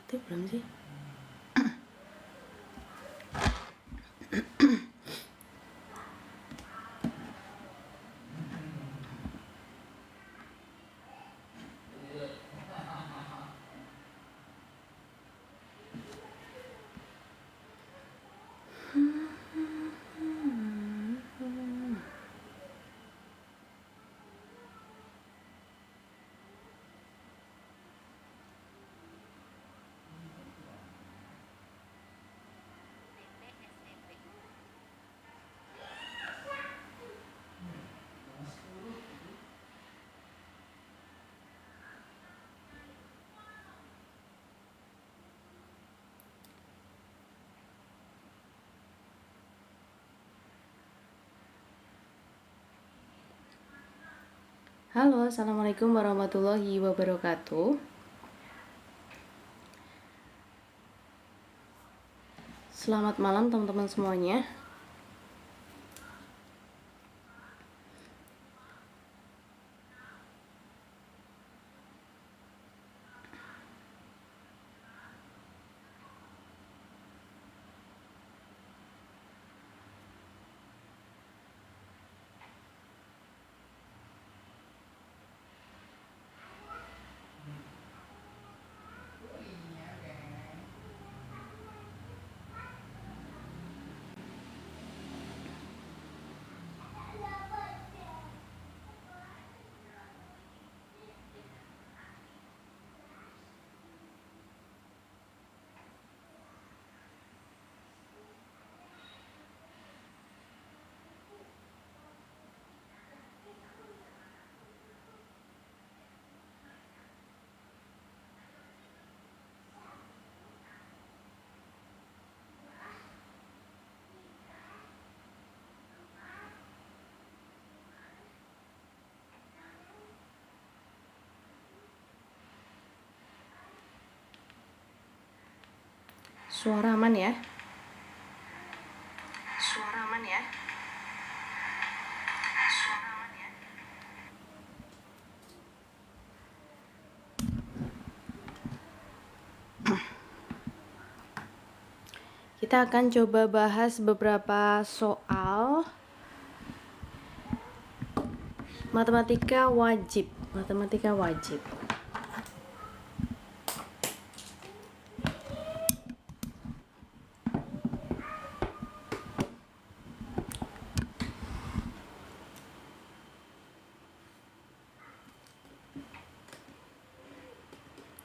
Aktif belum sih? Halo, assalamualaikum warahmatullahi wabarakatuh. Selamat malam teman-teman semuanya. Suara aman ya? Suara aman ya? Suara aman ya? Kita akan coba bahas beberapa soal matematika wajib. Matematika wajib.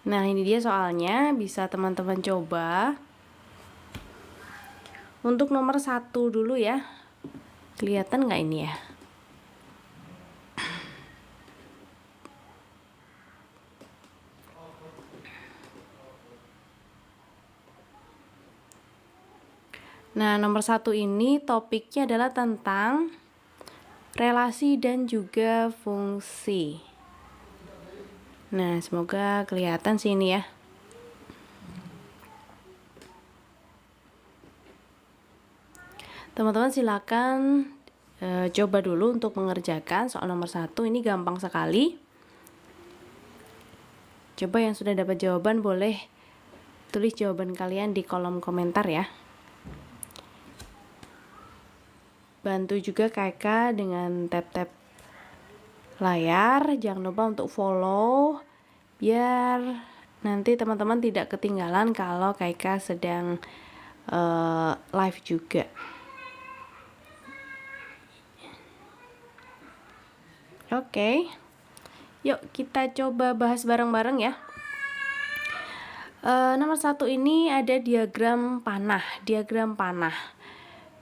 Nah, ini dia soalnya, bisa teman-teman coba. Untuk nomor 1 dulu ya. Kelihatan nggak ini ya? Nah, nomor 1 ini topiknya adalah tentang relasi dan juga fungsi. Nah, semoga kelihatan sih ini ya. Teman-teman silakan coba dulu untuk mengerjakan soal nomor 1. Ini gampang sekali. Coba yang sudah dapat jawaban boleh tulis jawaban kalian di kolom komentar ya. Bantu juga kakak dengan tap-tap layar. Jangan lupa untuk follow biar nanti teman-teman tidak ketinggalan kalau kakak sedang live juga. Oke. Yuk kita coba bahas bareng-bareng ya. Nomor 1 ini ada diagram panah.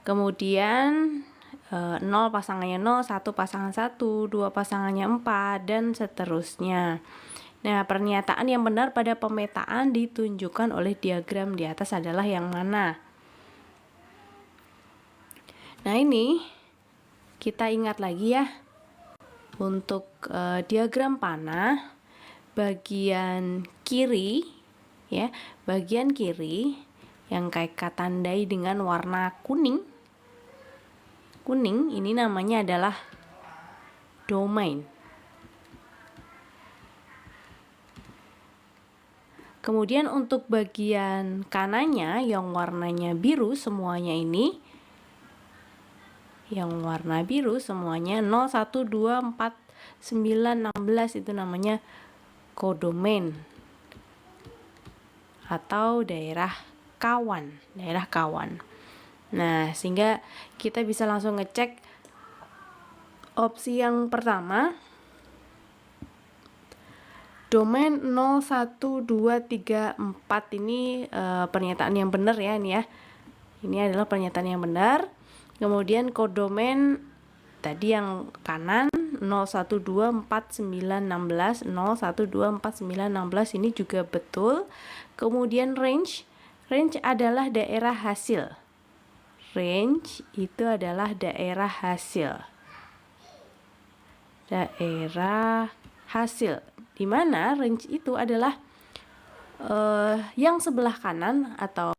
Kemudian 0 pasangannya 0, 1 pasangan 1, 2 pasangannya 4, dan seterusnya. Nah, pernyataan yang benar pada pemetaan ditunjukkan oleh diagram di atas adalah yang mana? Nah, ini kita ingat lagi ya. Untuk diagram panah, bagian kiri ya, bagian kiri yang kakak tandai dengan warna kuning. Kuning ini namanya adalah domain. Kemudian untuk bagian kanannya yang warnanya biru semuanya ini, yang warna biru semuanya 0, 1, 2, 4, 9, 16 itu namanya kodomen atau daerah kawan. Nah, sehingga kita bisa langsung ngecek opsi yang pertama, domain 0, 1, 2, 3, 4 ini pernyataan yang benar ya ini ya. Ini adalah pernyataan yang benar. Kemudian kodomen tadi yang kanan 0, 1, 2, 4, 9, 16, 0, 1, 2, 4, 9, 16 ini juga betul. Kemudian range adalah daerah hasil. Range itu adalah daerah hasil. Daerah hasil. Di mana range itu adalah yang sebelah kanan atau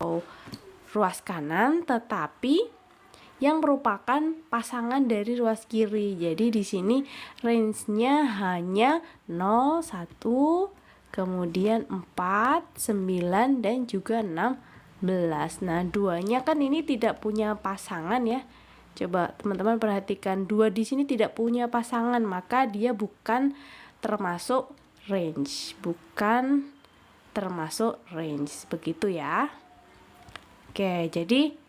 ruas kanan, tetapi yang merupakan pasangan dari ruas kiri. Jadi di sini range-nya hanya 0, 1, kemudian 4, 9 dan juga 16. Nah, duanya kan ini tidak punya pasangan ya. Coba teman-teman perhatikan, 2 di sini tidak punya pasangan, maka dia bukan termasuk range, begitu ya. Oke, jadi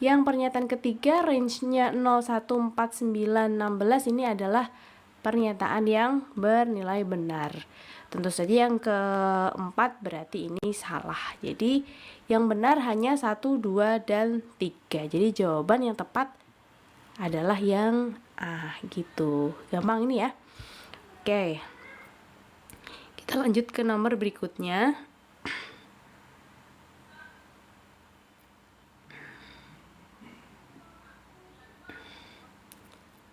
yang pernyataan ketiga range-nya 0, 1, 4, 9, 16 ini adalah pernyataan yang bernilai benar. Tentu saja yang keempat berarti ini salah. Jadi yang benar hanya 1, 2, dan 3. Jadi jawaban yang tepat adalah yang A gitu. Gampang ini ya. Oke. Kita lanjut ke nomor berikutnya.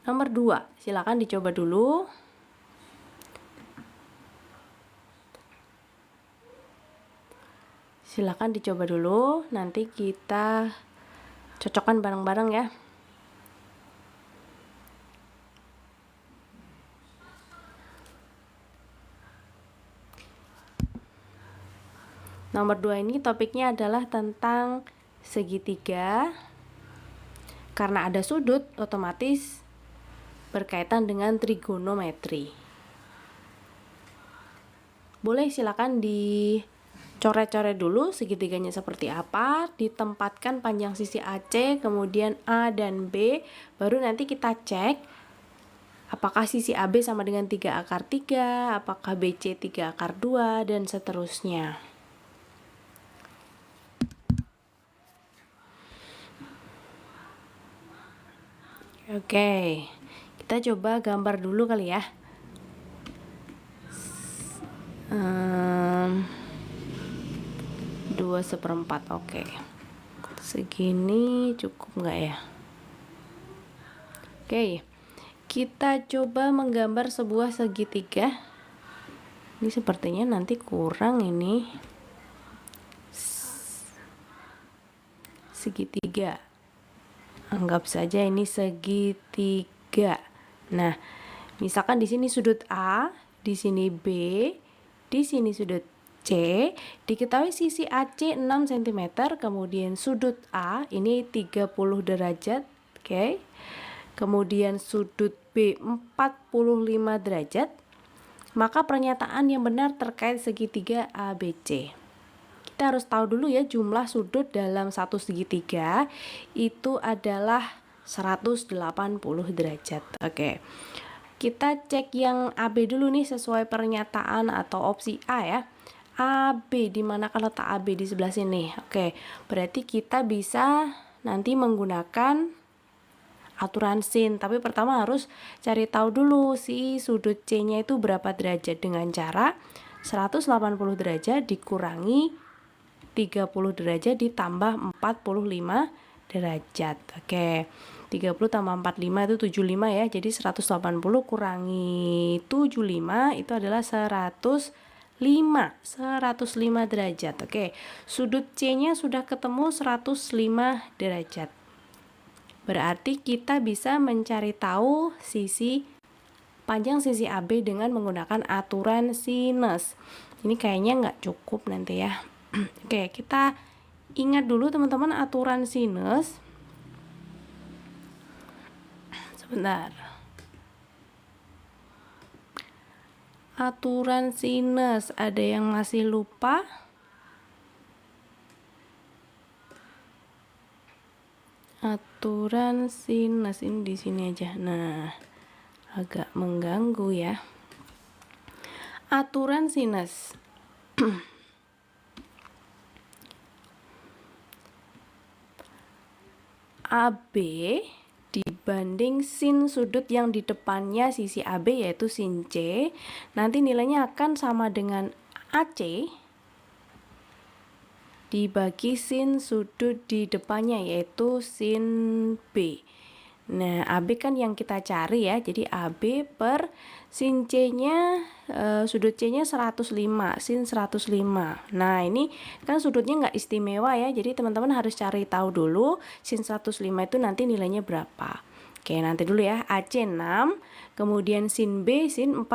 Nomor 2, silakan dicoba dulu. Silakan dicoba dulu, nanti kita cocokkan bareng-bareng ya. Nomor 2 ini topiknya adalah tentang segitiga. Karena ada sudut, otomatis berkaitan dengan trigonometri. Boleh silakan dicoret-coret dulu segitiganya seperti apa, ditempatkan panjang sisi AC, kemudian A dan B, baru nanti kita cek apakah sisi AB sama dengan 3 akar 3, apakah BC 3 akar 2, dan seterusnya. Oke, kita coba gambar dulu kali ya. 2/4, oke. Segini cukup nggak ya? Oke, kita coba menggambar sebuah segitiga. Ini sepertinya nanti kurang ini. Segitiga. Anggap saja ini segitiga. Nah, misalkan di sini sudut A, di sini B, di sini sudut C. Diketahui sisi AC 6 cm, kemudian sudut A ini 30 derajat, oke. Kemudian sudut B 45 derajat. Maka pernyataan yang benar terkait segitiga ABC. Kita harus tahu dulu ya, jumlah sudut dalam satu segitiga itu adalah 180 derajat. Oke. Kita cek yang AB dulu nih sesuai pernyataan atau opsi A ya. AB, di mana kalau letak AB di sebelah sini? Oke, berarti kita bisa nanti menggunakan aturan sin, tapi pertama harus cari tahu dulu si sudut C-nya itu berapa derajat dengan cara 180 derajat dikurangi 30 derajat ditambah 45 derajat. Oke. 30 tambah 45 itu 75 ya. Jadi 180 kurangi 75 itu adalah 105 derajat. Oke. Sudut C-nya sudah ketemu 105 derajat. Berarti kita bisa mencari tahu panjang sisi AB dengan menggunakan aturan sinus. Ini kayaknya nggak cukup nanti ya. Oke, kita ingat dulu teman-teman aturan sinus. Sebentar. Aturan sinus, ada yang masih lupa? Aturan sinus ini di sini aja. Nah, agak mengganggu ya. Aturan sinus. AB dibanding sin sudut yang di depannya sisi AB yaitu sin C, nanti nilainya akan sama dengan AC dibagi sin sudut di depannya yaitu sin B. Nah, AB kan yang kita cari ya, jadi AB per sin C-nya, sudut C-nya 105, sin 105. Nah, ini kan sudutnya nggak istimewa ya, jadi teman-teman harus cari tahu dulu sin 105 itu nanti nilainya berapa. Oke, nanti dulu ya, AC 6, kemudian sin B sin 45.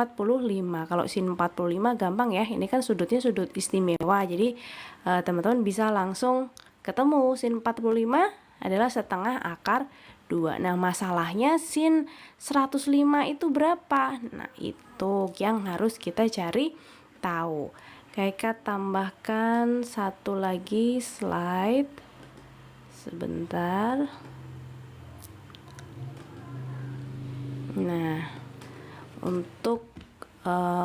Kalau sin 45 gampang ya, ini kan sudutnya sudut istimewa, jadi teman-teman bisa langsung ketemu sin 45 adalah setengah akar 2. Nah, masalahnya sin 105 itu berapa? Nah, itu yang harus kita cari tahu. Kita tambahkan satu lagi slide. Sebentar. Nah, untuk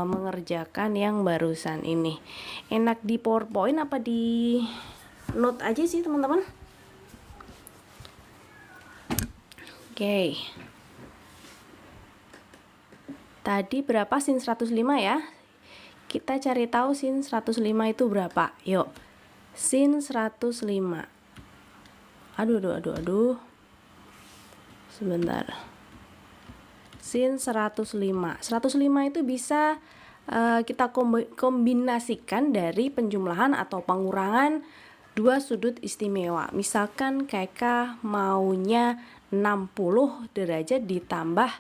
mengerjakan yang barusan ini. Enak di PowerPoint apa di note aja sih, teman-teman? Oke. Tadi berapa sin 105 ya? Kita cari tahu sin 105 itu berapa. Yuk. Sin 105. Aduh. Sebentar. Sin 105. 105 itu bisa kita kombinasikan dari penjumlahan atau pengurangan dua sudut istimewa. Misalkan KK maunya 60 derajat ditambah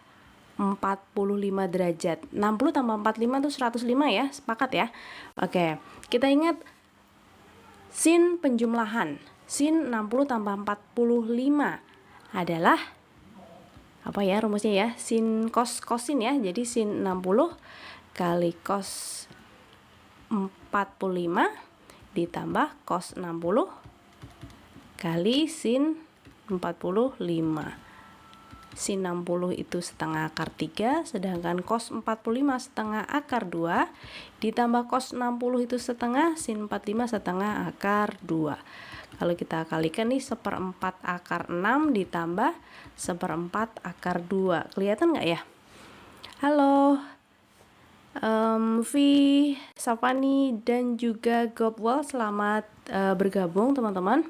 45 derajat. 60 tambah 45 itu 105 ya, sepakat ya. Oke, kita ingat sin penjumlahan. Sin 60 tambah 45 adalah apa ya rumusnya ya? Sin kosin ya. Jadi sin 60 kali cos 45 ditambah cos 60 kali sin 45. Sin 60 itu setengah akar 3, sedangkan cos 45 setengah akar 2, ditambah cos 60 itu setengah, sin 45 setengah akar 2. Kalau kita kalikan nih 1/4 akar 6 ditambah 1/4 akar 2. Kelihatan nggak ya? Halo, Vi, Safani, dan juga Gobwell, selamat bergabung teman-teman.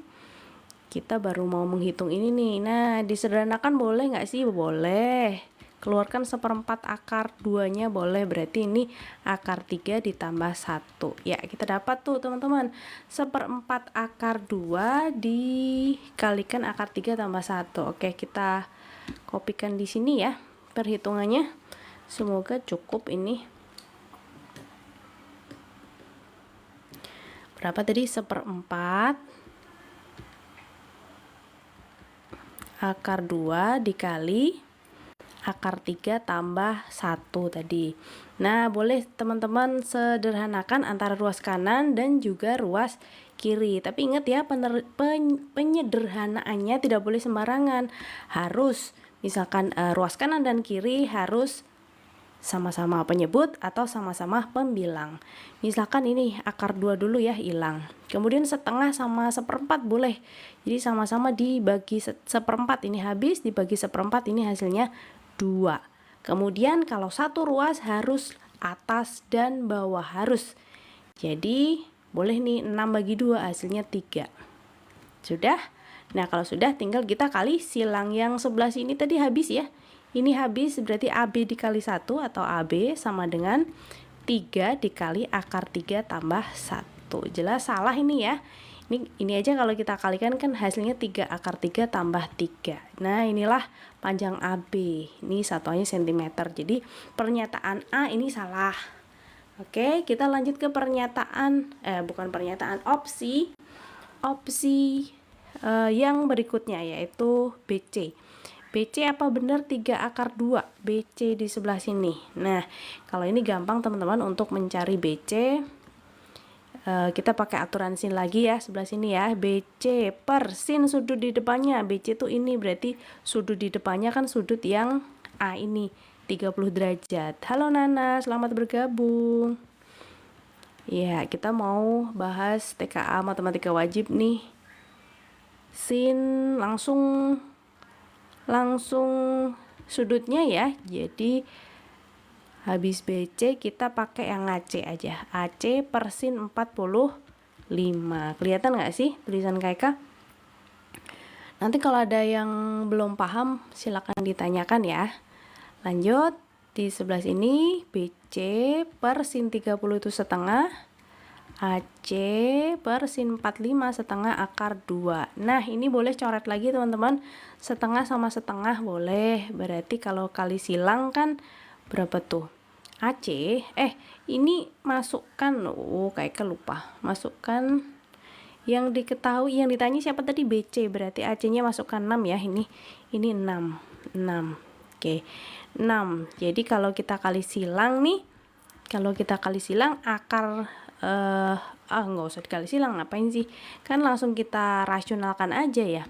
Kita baru mau menghitung ini nih. Nah, disederhanakan boleh nggak sih? Boleh. Keluarkan 1/4 akar 2-nya boleh. Berarti ini akar 3 ditambah 1. Ya, kita dapat tuh teman-teman. 1/4 akar 2 dikalikan akar 3 tambah 1. Oke, kita kopikan di sini ya perhitungannya. Semoga cukup ini. Berapa tadi? 1/4 akar 2 dikali akar 3 tambah 1 tadi. Nah, boleh teman-teman sederhanakan antara ruas kanan dan juga ruas kiri. Tapi ingat ya, penyederhanaannya tidak boleh sembarangan. Harus, misalkan ruas kanan dan kiri harus sama-sama penyebut atau sama-sama pembilang. Misalkan ini akar 2 dulu ya, hilang. Kemudian setengah sama 1/4 boleh. Jadi sama-sama dibagi 1/4, ini habis, dibagi 1/4, ini hasilnya 2. Kemudian kalau satu ruas harus atas dan bawah harus. Jadi boleh nih 6 bagi 2 hasilnya 3. Sudah? Nah, kalau sudah tinggal kita kali silang yang sebelah sini tadi habis ya. Ini habis berarti AB dikali 1 atau AB sama dengan 3 dikali akar 3 tambah 1. Jelas salah ini ya. Ini aja kalau kita kalikan kan hasilnya 3 akar 3 tambah 3. Nah, inilah panjang AB. Ini satuannya cm. Jadi pernyataan A ini salah. Oke, kita lanjut ke pernyataan, bukan pernyataan, opsi yang berikutnya, yaitu BC. BC apa benar 3 akar 2? BC di sebelah sini. Nah, kalau ini gampang teman-teman untuk mencari BC. Kita pakai aturan sin lagi ya, sebelah sini ya. BC per sin sudut di depannya. BC itu ini, berarti sudut di depannya kan sudut yang A ini, 30 derajat. Halo Nana, selamat bergabung. Ya, kita mau bahas TKA matematika wajib nih. Sin langsung sudutnya ya. Jadi habis BC kita pakai yang AC aja. AC per sin 45. Kelihatan nggak sih tulisan KK? Nanti kalau ada yang belum paham silakan ditanyakan ya. Lanjut, di sebelah sini BC per sin 30 itu setengah, AC per sin 45 setengah akar 2. Nah, ini boleh coret lagi teman-teman. Setengah sama setengah boleh. Berarti kalau kali silang kan berapa tuh? AC, ini masukkan, kayak lupa. Masukkan yang diketahui, yang ditanya siapa tadi? BC, berarti AC-nya masukkan 6 ya. Ini 6. Oke. 6. Jadi kalau kita kali silang nih, akar nggak usah dikali silang, ngapain sih? Kan langsung kita rasionalkan aja ya.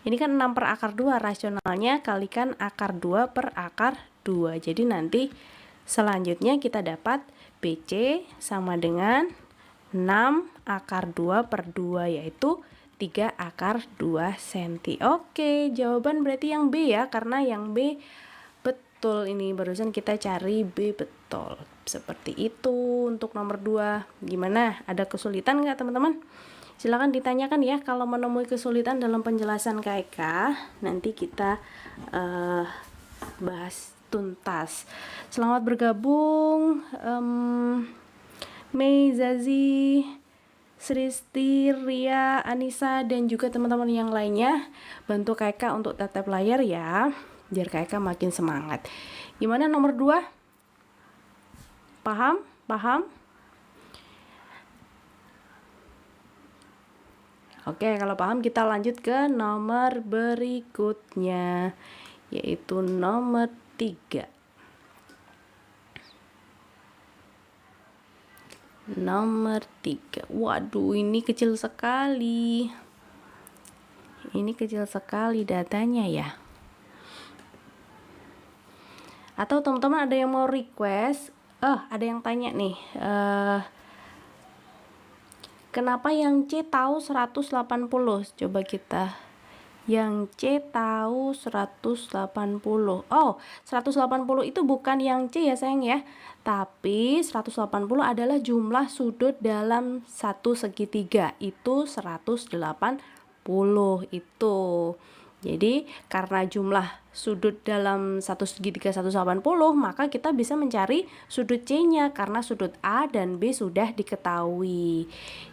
Ini kan 6 per akar 2, rasionalnya kalikan akar 2 per akar 2. Jadi nanti selanjutnya kita dapat BC sama dengan 6 akar 2 per 2, yaitu 3 akar 2 cm. Oke, jawaban berarti yang B ya, karena yang B betul. Ini barusan kita cari B betul. Seperti itu untuk nomor 2. Gimana? Ada kesulitan nggak teman-teman? Silahkan ditanyakan ya kalau menemui kesulitan dalam penjelasan KK. Nanti kita bahas tuntas. Selamat bergabung Mei, Zazi, Sristi, Ria, Anissa, dan juga teman-teman yang lainnya. Bantu KK untuk tatap layar ya, biar KK makin semangat. Gimana nomor 2? Paham? Oke, kalau paham kita lanjut ke nomor berikutnya, yaitu nomor 3. Nomor 3. Waduh, ini kecil sekali. Datanya ya. Atau teman-teman ada yang mau request? Ada yang tanya nih. Kenapa yang C tahu 180? Coba kita. Yang C tahu 180. 180 itu bukan yang C ya sayang ya. Tapi 180 adalah jumlah sudut dalam satu segitiga. Itu 180 itu. Jadi karena jumlah sudut dalam satu segitiga 180, maka kita bisa mencari sudut C-nya karena sudut A dan B sudah diketahui.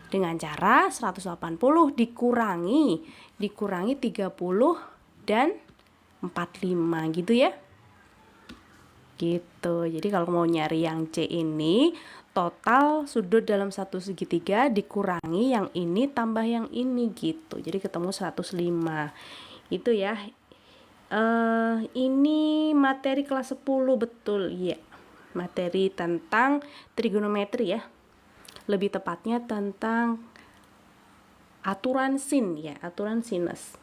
Dengan cara 180 dikurangi 30 dan 45 gitu ya. Gitu. Jadi kalau mau nyari yang C ini, total sudut dalam satu segitiga dikurangi yang ini tambah yang ini gitu. Jadi ketemu 105. Itu ya. Ini materi kelas 10 betul ya. Materi tentang trigonometri ya. Lebih tepatnya tentang aturan sin ya, aturan sinus.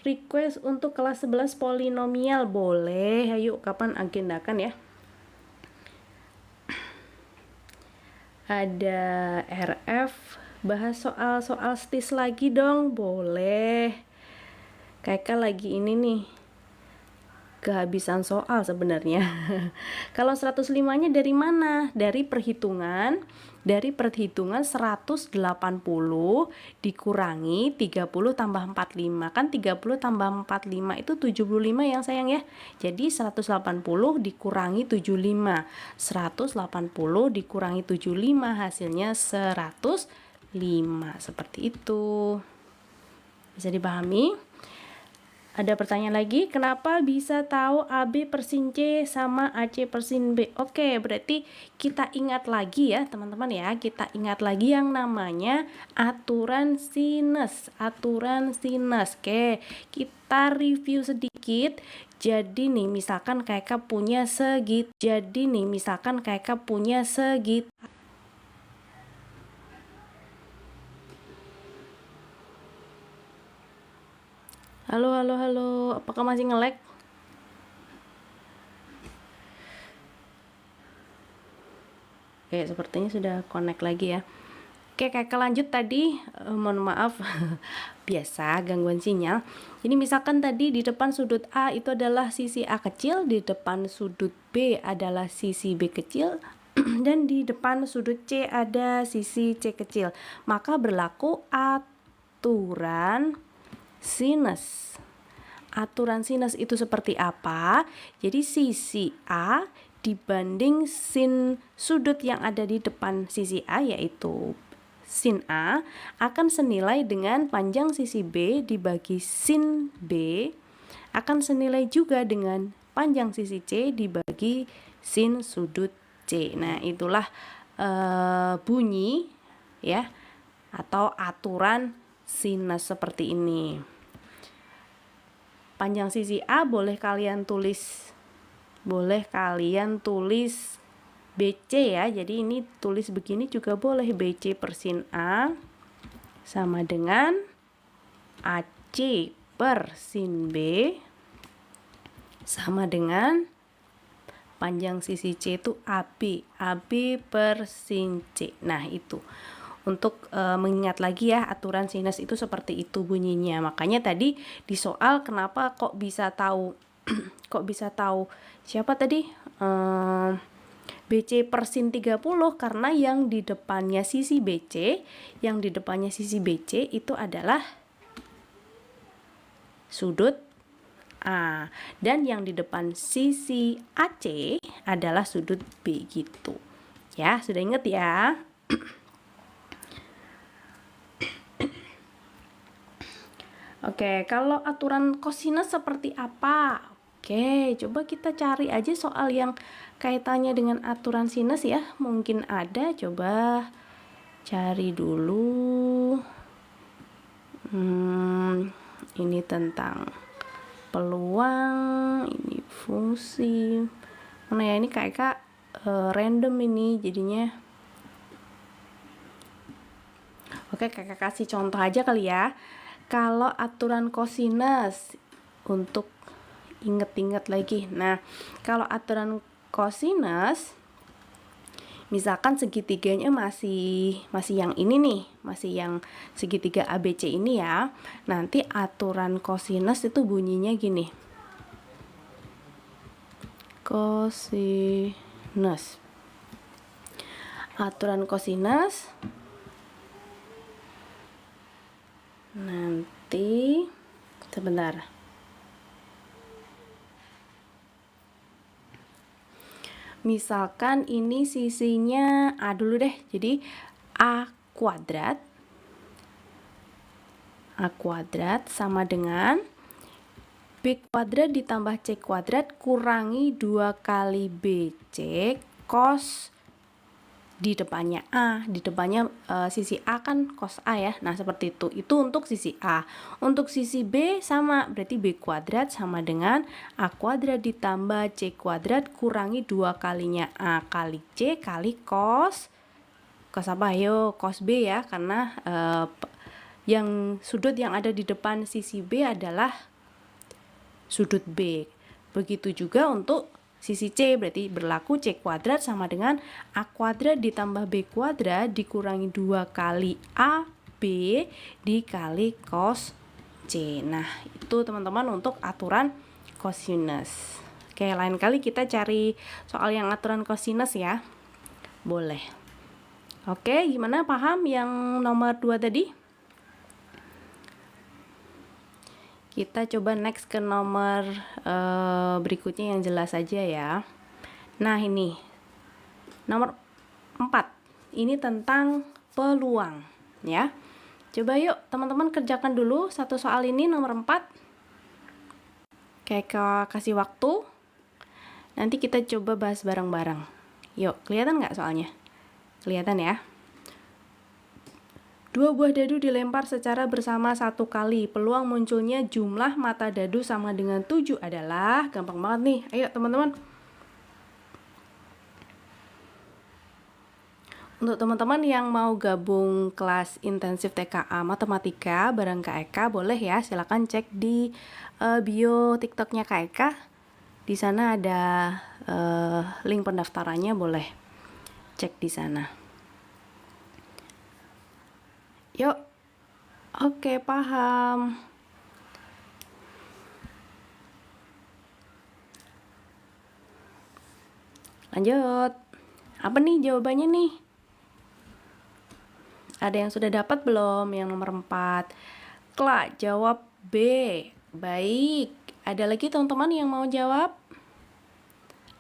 Request untuk kelas 11 polinomial boleh. Ayo kapan agendakan ya. Ada RF, bahas soal stis lagi dong, boleh. Kakak lagi ini nih kehabisan soal sebenarnya. Kalau 105-nya dari mana? Dari perhitungan 180 dikurangi 30 tambah 45. Kan 30 tambah 45 itu 75 yang sayang ya. Jadi 180 dikurangi 75. 180 dikurangi 75 hasilnya 105. Seperti itu. Bisa dipahami? Ada pertanyaan lagi, kenapa bisa tahu AB per sin C sama AC per sin B? Oke, berarti kita ingat lagi ya teman-teman ya, kita ingat lagi yang namanya aturan sinus. Oke, kita review sedikit. Jadi nih, misalkan kakak punya segit. Halo, apakah masih nge-lag? Oke, sepertinya sudah connect lagi ya. Oke, kakak lanjut tadi, mohon maaf, biasa gangguan sinyal. Jadi misalkan tadi di depan sudut A itu adalah sisi A kecil, di depan sudut B adalah sisi B kecil, dan di depan sudut C ada sisi C kecil. Maka berlaku aturan sinus. Aturan sinus itu seperti apa? Jadi sisi A dibanding sin sudut yang ada di depan sisi A, yaitu sin A, akan senilai dengan panjang sisi B dibagi sin B, akan senilai juga dengan panjang sisi C dibagi sin sudut C. Nah, itulah bunyi ya, atau aturan sinus seperti ini. Panjang sisi A boleh kalian tulis BC ya. Jadi ini tulis begini juga boleh, BC per sin A sama dengan AC per sin B sama dengan panjang sisi C itu AB per sin C. Nah, itu untuk mengingat lagi ya, aturan sinus itu seperti itu bunyinya. Makanya tadi di soal kenapa kok bisa tahu siapa tadi, BC per sin 30, karena yang di depannya sisi BC itu adalah sudut A, dan yang di depan sisi AC adalah sudut B gitu. Ya, sudah ingat ya? Oke, kalau aturan kosinus seperti apa? Oke, coba kita cari aja soal yang kaitannya dengan aturan sinus ya. Mungkin ada, coba cari dulu. Ini tentang peluang, ini fungsi. Mana ya, ini kayak random ini jadinya. Oke, kakak kasih contoh aja kali ya. Kalau aturan kosinus, untuk inget-inget lagi. Nah, kalau aturan kosinus, misalkan segitiganya masih yang ini nih, masih yang segitiga ABC ini ya. Nanti aturan kosinus itu bunyinya gini. Kosinus. Aturan kosinus nanti sebentar. Misalkan ini sisinya A dulu deh. Jadi A kuadrat sama dengan B kuadrat ditambah C kuadrat kurangi 2 kali BC cos, di depannya A, di depannya sisi A kan cos A ya. Nah, seperti itu. Itu untuk sisi A. Untuk sisi B sama, berarti B kuadrat sama dengan A kuadrat ditambah C kuadrat kurangi 2 kalinya A kali C kali cos apa? Ayo, cos B ya, karena yang sudut yang ada di depan sisi B adalah sudut B. Begitu juga untuk sisi C, berarti berlaku C kuadrat sama dengan A kuadrat ditambah B kuadrat dikurangi 2 kali AB dikali cos C. Nah, itu teman-teman untuk aturan kosinus. Oke, lain kali kita cari soal yang aturan kosinus ya. Boleh. Oke, gimana, paham yang nomor 2 tadi? Kita coba next ke nomor berikutnya yang jelas saja ya. Nah, ini nomor 4. Ini tentang peluang ya. Coba yuk teman-teman kerjakan dulu satu soal ini, nomor 4. Kayak kasih waktu. Nanti kita coba bahas bareng-bareng. Yuk, kelihatan nggak soalnya? Kelihatan ya? 2 buah dadu dilempar secara bersama 1 kali. Peluang munculnya jumlah mata dadu sama dengan 7 adalah, gampang banget nih. Ayo teman-teman. Untuk teman-teman yang mau gabung kelas intensif TKA Matematika bareng Kak Eka, boleh ya, silakan cek di bio TikToknya Kak Eka. Di sana ada link pendaftarannya, boleh cek di sana. Yuk, oke, paham. Lanjut. Apa nih jawabannya nih? Ada yang sudah dapat belum? Yang nomor 4. Kla, jawab B. Baik. Ada lagi teman-teman yang mau jawab?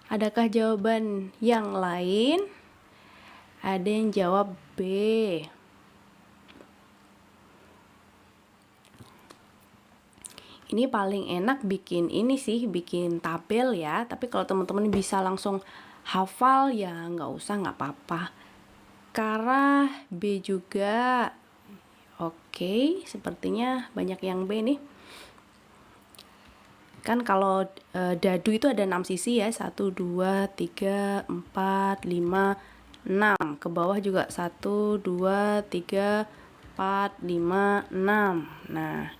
Adakah jawaban yang lain? Ada yang jawab B. Ini paling enak bikin ini sih, bikin tabel ya. Tapi kalau teman-teman bisa langsung hafal ya nggak usah, nggak apa-apa. Karena B juga. Oke, sepertinya banyak yang B nih. Kan kalau dadu itu ada 6 sisi ya. 1, 2, 3, 4, 5, 6. Ke bawah juga 1, 2, 3, 4, 5, 6. Nah,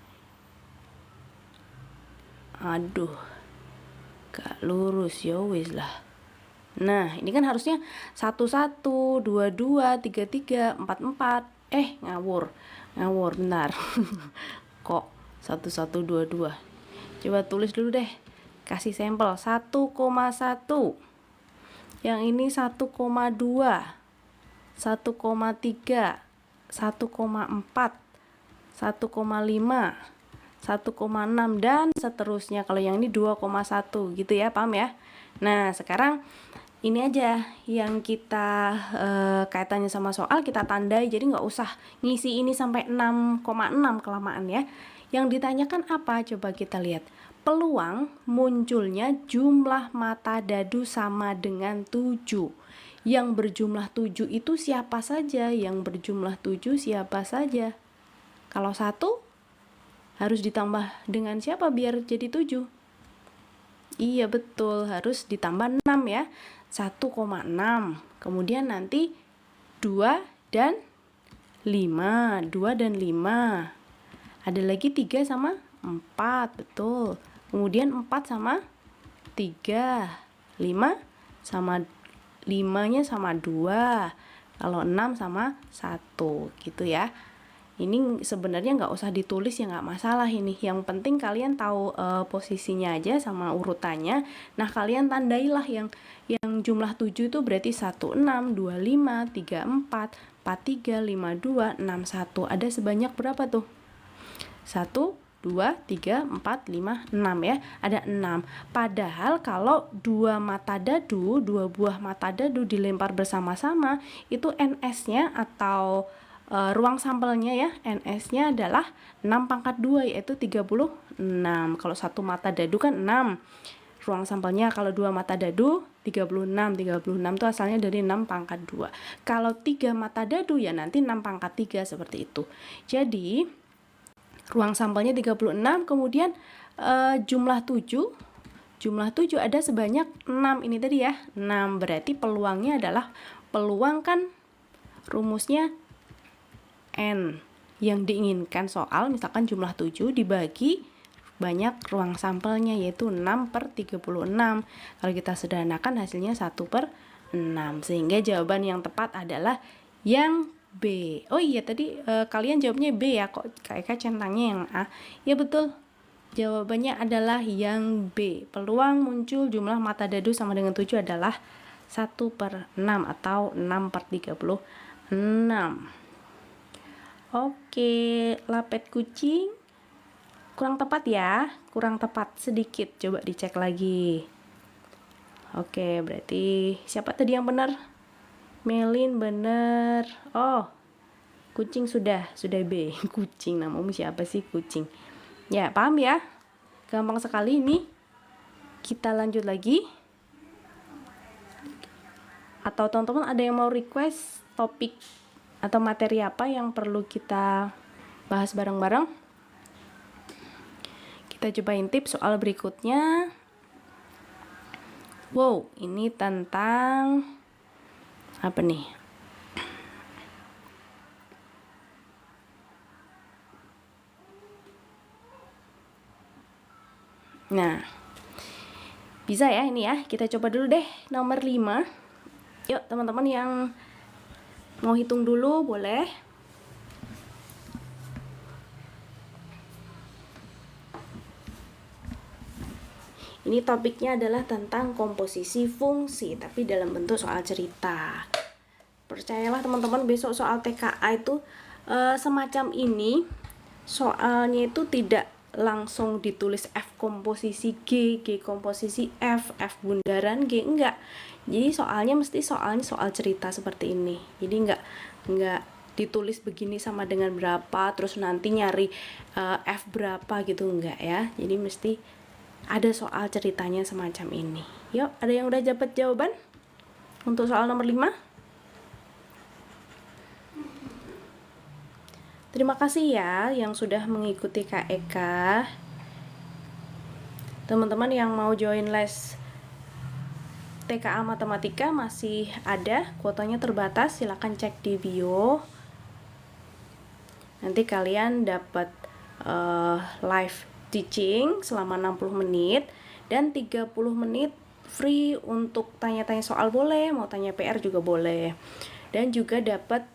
aduh, gak lurus, ya wis lah. Nah, ini kan harusnya 1, 1, 2, 2, 3, 3, 4, 4. Ngawur, benar. Kok 1, 1, 2, 2. Coba tulis dulu deh, kasih sampel. 1,1. Yang ini 1,2, 1,3, 1,4, 1,5, 1,6 dan seterusnya. Kalau yang ini 2,1 gitu ya, paham ya? Nah, sekarang ini aja yang kita kaitannya sama soal kita tandai, jadi nggak usah ngisi ini sampai 6,6 kelamaan ya. Yang ditanyakan apa? Coba kita lihat. Peluang munculnya jumlah mata dadu sama dengan 7. Yang berjumlah 7 itu siapa saja? Yang berjumlah 7 siapa saja? Kalau 1 harus ditambah dengan siapa biar jadi 7? Iya betul, harus ditambah 6 ya. 1,6. Kemudian nanti 2 dan 5. 2 dan 5. Ada lagi 3 sama 4, betul. Kemudian 4 sama 3. 5 sama 5-nya sama 2. Kalau 6 sama 1 gitu ya. Ini sebenarnya nggak usah ditulis ya, nggak masalah ini. Yang penting kalian tahu posisinya aja sama urutannya. Nah, kalian tandailah yang jumlah 7 itu berarti 16, 25, 34, 43, 52, 61. Ada sebanyak berapa tuh? 1, 2, 3, 4, 5, 6 ya. Ada 6. Padahal kalau 2 buah mata dadu dilempar bersama-sama, itu NS-nya atau ruang sampelnya ya, NS-nya adalah 6 pangkat 2 yaitu 36. Kalau satu mata dadu kan 6. Ruang sampelnya kalau 2 mata dadu 36. 36 itu asalnya dari 6 pangkat 2. Kalau 3 mata dadu ya nanti 6 pangkat 3 seperti itu. Jadi ruang sampelnya 36, kemudian jumlah 7 ada sebanyak 6 ini tadi ya. 6 berarti peluangnya adalah, peluang kan rumusnya N. Yang diinginkan soal misalkan jumlah 7 dibagi banyak ruang sampelnya yaitu 6/36. Kalau kita sederhanakan hasilnya 1/6. Sehingga jawaban yang tepat adalah yang B. Oh iya tadi kalian jawabnya B ya, kok Kak Eka centangnya yang A. Ya betul. Jawabannya adalah yang B. Peluang muncul jumlah mata dadu sama dengan 7 adalah 1/6 atau 6/36. Oke, lapet kucing. Kurang tepat ya, kurang tepat sedikit. Coba dicek lagi. Oke, berarti siapa tadi yang benar? Melin benar. Oh, kucing sudah B. Kucing, namamu siapa sih kucing? Ya, paham ya? Gampang sekali ini. kita lanjut lagi. Atau teman-teman ada yang mau request topik atau materi apa yang perlu kita bahas bareng-bareng? Kita cobain tips soal berikutnya. Wow, ini tentang apa nih? Nah, bisa ya ini ya. Kita coba dulu deh nomor 5. Yuk teman-teman yang mau hitung dulu boleh. Ini topiknya adalah tentang komposisi fungsi, tapi dalam bentuk soal cerita. Percayalah teman-teman, besok soal TKA itu semacam ini. Soalnya itu tidak langsung ditulis F komposisi G, G komposisi F, F bundaran G, enggak. Jadi soalnya mesti soal cerita seperti ini. Jadi enggak ditulis begini sama dengan berapa, terus nanti nyari F berapa gitu, enggak ya. Jadi mesti ada soal ceritanya semacam ini. Yuk, ada yang udah dapat jawaban untuk soal nomor 5? Terima kasih ya yang sudah mengikuti KEK. Teman-teman yang mau join les TKA Matematika masih ada, kuotanya terbatas, silahkan cek di bio. Nanti kalian dapat live teaching selama 60 menit dan 30 menit free untuk tanya-tanya soal boleh, mau tanya PR juga boleh. Dan juga dapat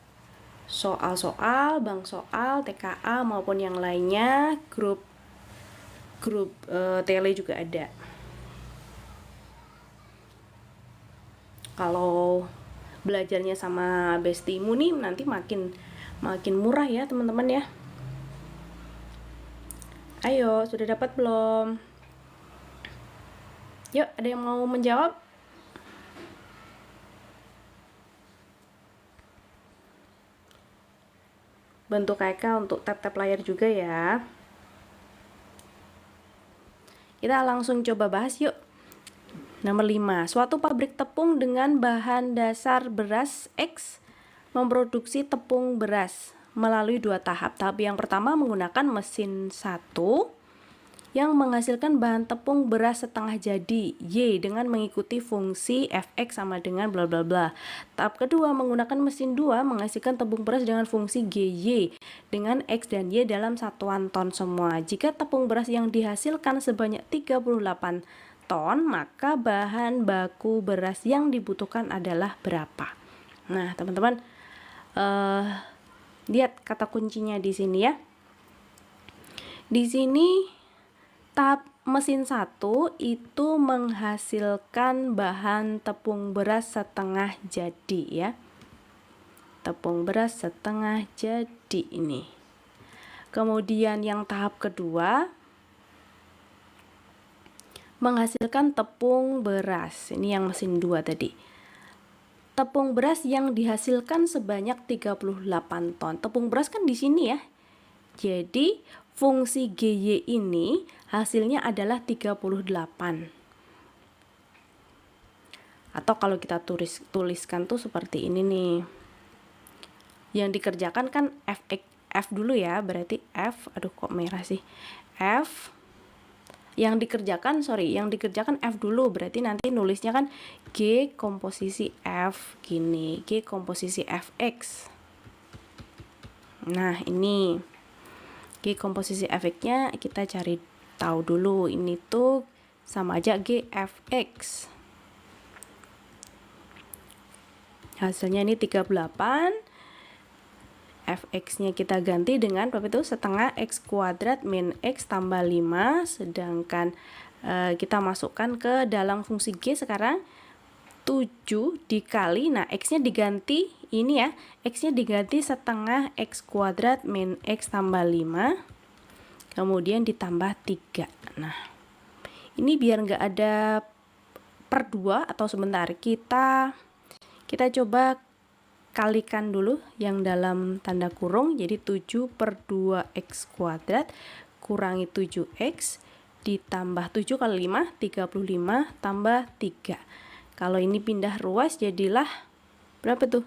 soal-soal, bank soal, TKA maupun yang lainnya, grup tele juga ada. Kalau belajarnya sama Bestimu nih nanti makin murah ya teman-teman ya. Ayo, sudah dapat belum? Yuk, ada yang mau menjawab? Bantu KK untuk tap-tap layar juga ya. Kita langsung coba bahas yuk. Nomor 5. Suatu pabrik tepung dengan bahan dasar beras X memproduksi tepung beras melalui 2 tahap. Tahap yang pertama menggunakan mesin 1 yang menghasilkan bahan tepung beras setengah jadi Y dengan mengikuti fungsi Fx sama dengan bla bla bla. Tahap kedua menggunakan mesin 2 menghasilkan tepung beras dengan fungsi Gy dengan X dan Y dalam satuan ton semua. Jika tepung beras yang dihasilkan sebanyak 38 ton, maka bahan baku beras yang dibutuhkan adalah berapa? Nah, teman-teman, lihat kata kuncinya di sini ya. Di sini tahap mesin 1 itu menghasilkan bahan tepung beras setengah jadi ya. Tepung beras setengah jadi ini. Kemudian yang tahap kedua menghasilkan tepung beras. Ini yang mesin 2 tadi. Tepung beras yang dihasilkan sebanyak 38 ton. Tepung beras kan di sini ya. Jadi fungsi GY ini hasilnya adalah 38. Atau kalau kita tuliskan tuh seperti ini nih. Yang dikerjakan kan F dulu ya, berarti F, aduh kok merah sih. F yang dikerjakan F dulu, berarti nanti nulisnya kan G komposisi F gini, G komposisi Fx. Nah, ini G komposisi Fx-nya kita cari tahu dulu, ini tuh sama aja Gfx. Hasilnya ini 38. Fx-nya kita ganti dengan berapa itu? Setengah X kuadrat min X tambah 5. Sedangkan kita masukkan ke dalam fungsi G sekarang 7 dikali, nah X-nya diganti ini ya, X-nya diganti setengah X kuadrat min X tambah 5, kemudian ditambah 3. Nah, ini biar nggak ada per 2 atau sebentar, kita coba kalikan dulu yang dalam tanda kurung, jadi 7 per 2X kuadrat kurangi 7X ditambah 7 kali 5, 35 tambah 3. Kalau ini pindah ruas jadilah berapa tuh?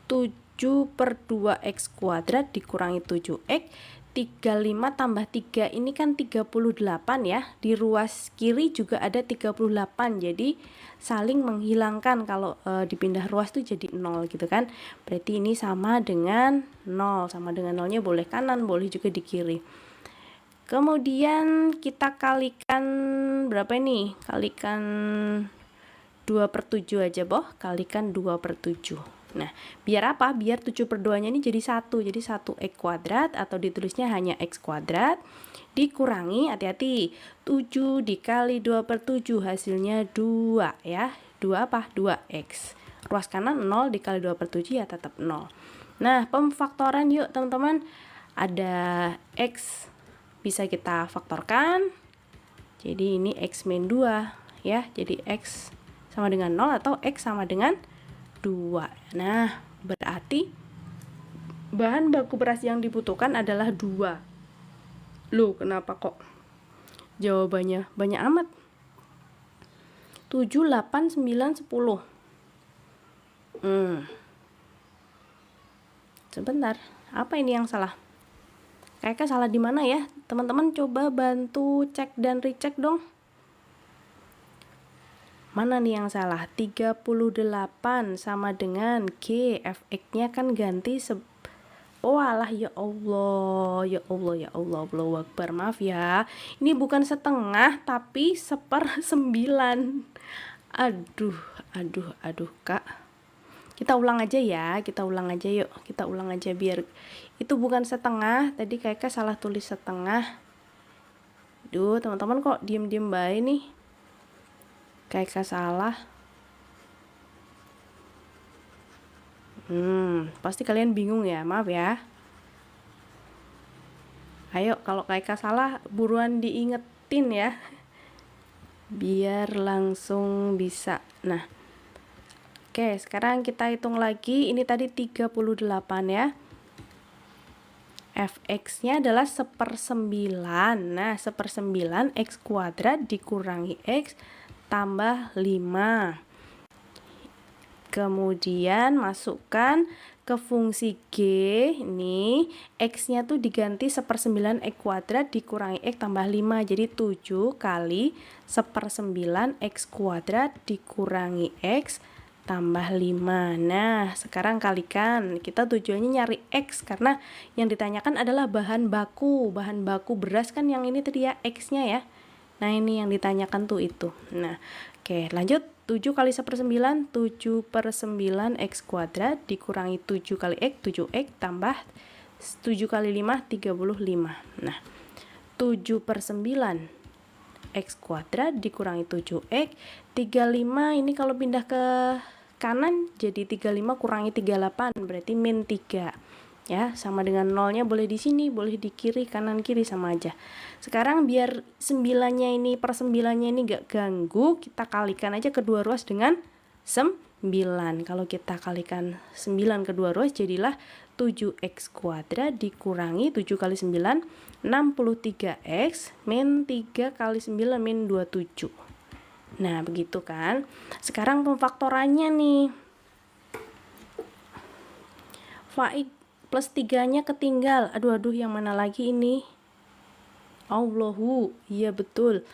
7 per 2x kuadrat dikurangi 7x. 35 tambah 3 ini kan 38 ya. Di ruas kiri juga ada 38. Jadi saling menghilangkan kalau dipindah ruas tuh jadi 0 gitu kan. Berarti ini sama dengan 0. Sama dengan 0-nya boleh kanan, boleh juga di kiri. Kemudian kita kalikan berapa ini? Kalikan 2 per 7 aja boh. Kalikan 2 per 7. Nah, biar apa? Biar 7 per 2-nya ini jadi 1. Jadi 1x kuadrat atau ditulisnya hanya x kuadrat dikurangi, hati-hati, 7 dikali 2 per 7 hasilnya 2 ya. 2 apa? 2x. Ruas kanan 0 dikali 2 per 7 ya tetap 0. Nah, pemfaktoran yuk teman-teman. Ada x bisa kita faktorkan. Jadi ini x min 2 ya. Jadi x sama dengan 0 atau x sama dengan 2. Nah, berarti bahan baku beras yang dibutuhkan adalah 2. Loh, kenapa kok jawabannya banyak amat? 7, 8, 9, 10. Sebentar, apa ini yang salah? Kayaknya salah di mana ya? Teman-teman coba bantu cek dan recheck dong. Mana nih yang salah? 38 sama dengan G. Fx-nya kan ganti oh alah, ya Allah, ya Allah, ya Allah, Allahu Akbar. Maaf ya. Ini bukan setengah tapi 1/9. Aduh, Kak. Kita ulang aja ya. Kita ulang aja yuk. Kita ulang aja biar itu bukan setengah. Tadi kayaknya salah tulis setengah. Duh, teman-teman kok diem-diem baik nih. Kayaknya salah. Pasti kalian bingung ya, maaf ya. Ayo, kalau kayaknya salah buruan diingetin ya. Biar langsung bisa. Nah, oke, sekarang kita hitung lagi. Ini tadi 38 ya. Fx-nya adalah 1/9. Nah, 1/9 x kuadrat dikurangi x tambah 5. Kemudian masukkan ke fungsi G. Ini x-nya tuh diganti 1/9 x kuadrat dikurangi x tambah 5. Jadi 7 kali 1/9 x kuadrat dikurangi x tambah 5. Nah, sekarang kalikan. Kita tujuannya nyari x karena yang ditanyakan adalah bahan baku. Bahan baku beras kan yang ini tadi ya, x-nya ya. Nah, ini yang ditanyakan tuh itu. Nah, oke, lanjut. 7 kali 1/9, 7/9 x kuadrat dikurangi 7 kali x, 7x tambah 7 kali 5, 35. Nah, 7/9 x kuadrat dikurangi 7x, 35 ini kalau pindah ke kanan jadi 35 kurangi 38, berarti min 3. Ya, sama dengan nolnya boleh di sini, boleh di kiri, kanan kiri sama aja. Sekarang biar 9-nya ini per 9-nya ini gak ganggu, kita kalikan aja kedua ruas dengan 9. Kalau kita kalikan 9 kedua ruas jadilah 7x kuadrat dikurangi 7 kali 9, 63x min 3 kali 9 min 27. Nah, begitu kan. Sekarang pemfaktorannya nih. Faik plus 3-nya ketinggal. Aduh, yang mana lagi ini? Allahu, iya betul.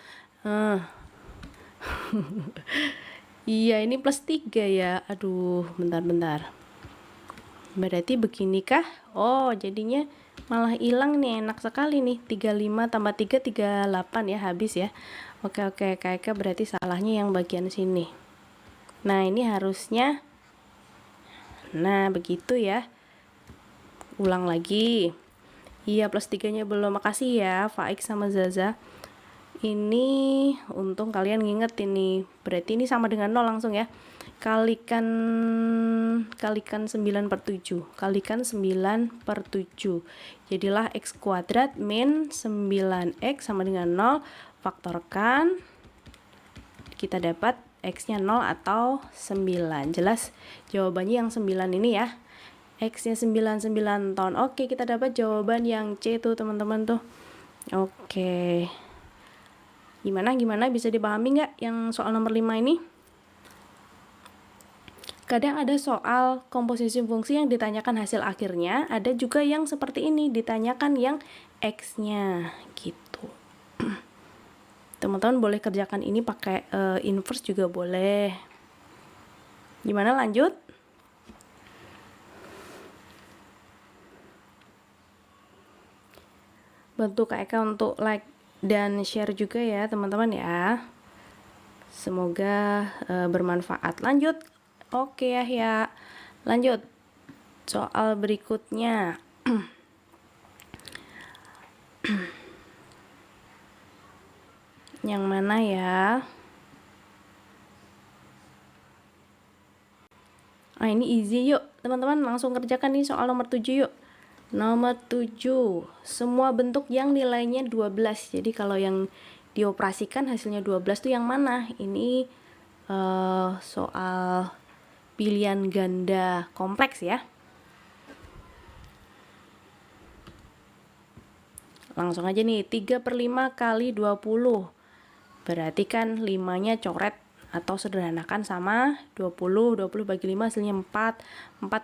Iya, ini plus 3 ya. Aduh, bentar. Berarti beginikah? Oh, jadinya malah hilang nih, enak sekali nih. 35 tambah 3, 38 ya, habis ya. Oke, kayaknya berarti salahnya yang bagian sini. Nah, ini harusnya. Nah, begitu ya. Ulang lagi. Iya, plus 3-nya belum. Makasih ya Faik sama Zaza. Ini untung kalian nginget ini. Berarti ini sama dengan 0 langsung ya. Kalikan 9/7. Kalikan 9/7. Jadilah x kuadrat min 9x sama dengan 0. Faktorkan. Kita dapat x-nya 0 atau 9. Jelas jawabannya yang 9 ini ya. X-nya 99 ton. Oke, kita dapat jawaban yang C tuh teman-teman tuh. Oke. Gimana bisa dipahami nggak yang soal nomor 5 ini? Kadang ada soal komposisi fungsi yang ditanyakan hasil akhirnya, ada juga yang seperti ini, ditanyakan yang X-nya gitu. Teman-teman boleh kerjakan ini pakai inverse juga boleh. Gimana lanjut? Bantu Kak Eka untuk like dan share juga ya teman-teman ya. Semoga bermanfaat. Lanjut. Oke ya. Lanjut. Soal berikutnya. Yang mana ya? Ini easy yuk. Teman-teman langsung kerjakan nih soal nomor 7 yuk. Nomor 7. Semua bentuk yang nilainya 12. Jadi kalau yang dioperasikan hasilnya 12 itu yang mana? Ini soal pilihan ganda kompleks ya. Langsung aja nih, 3/5 kali 20. Berarti kan 5-nya coret atau sederhanakan sama 20 bagi 5 hasilnya 4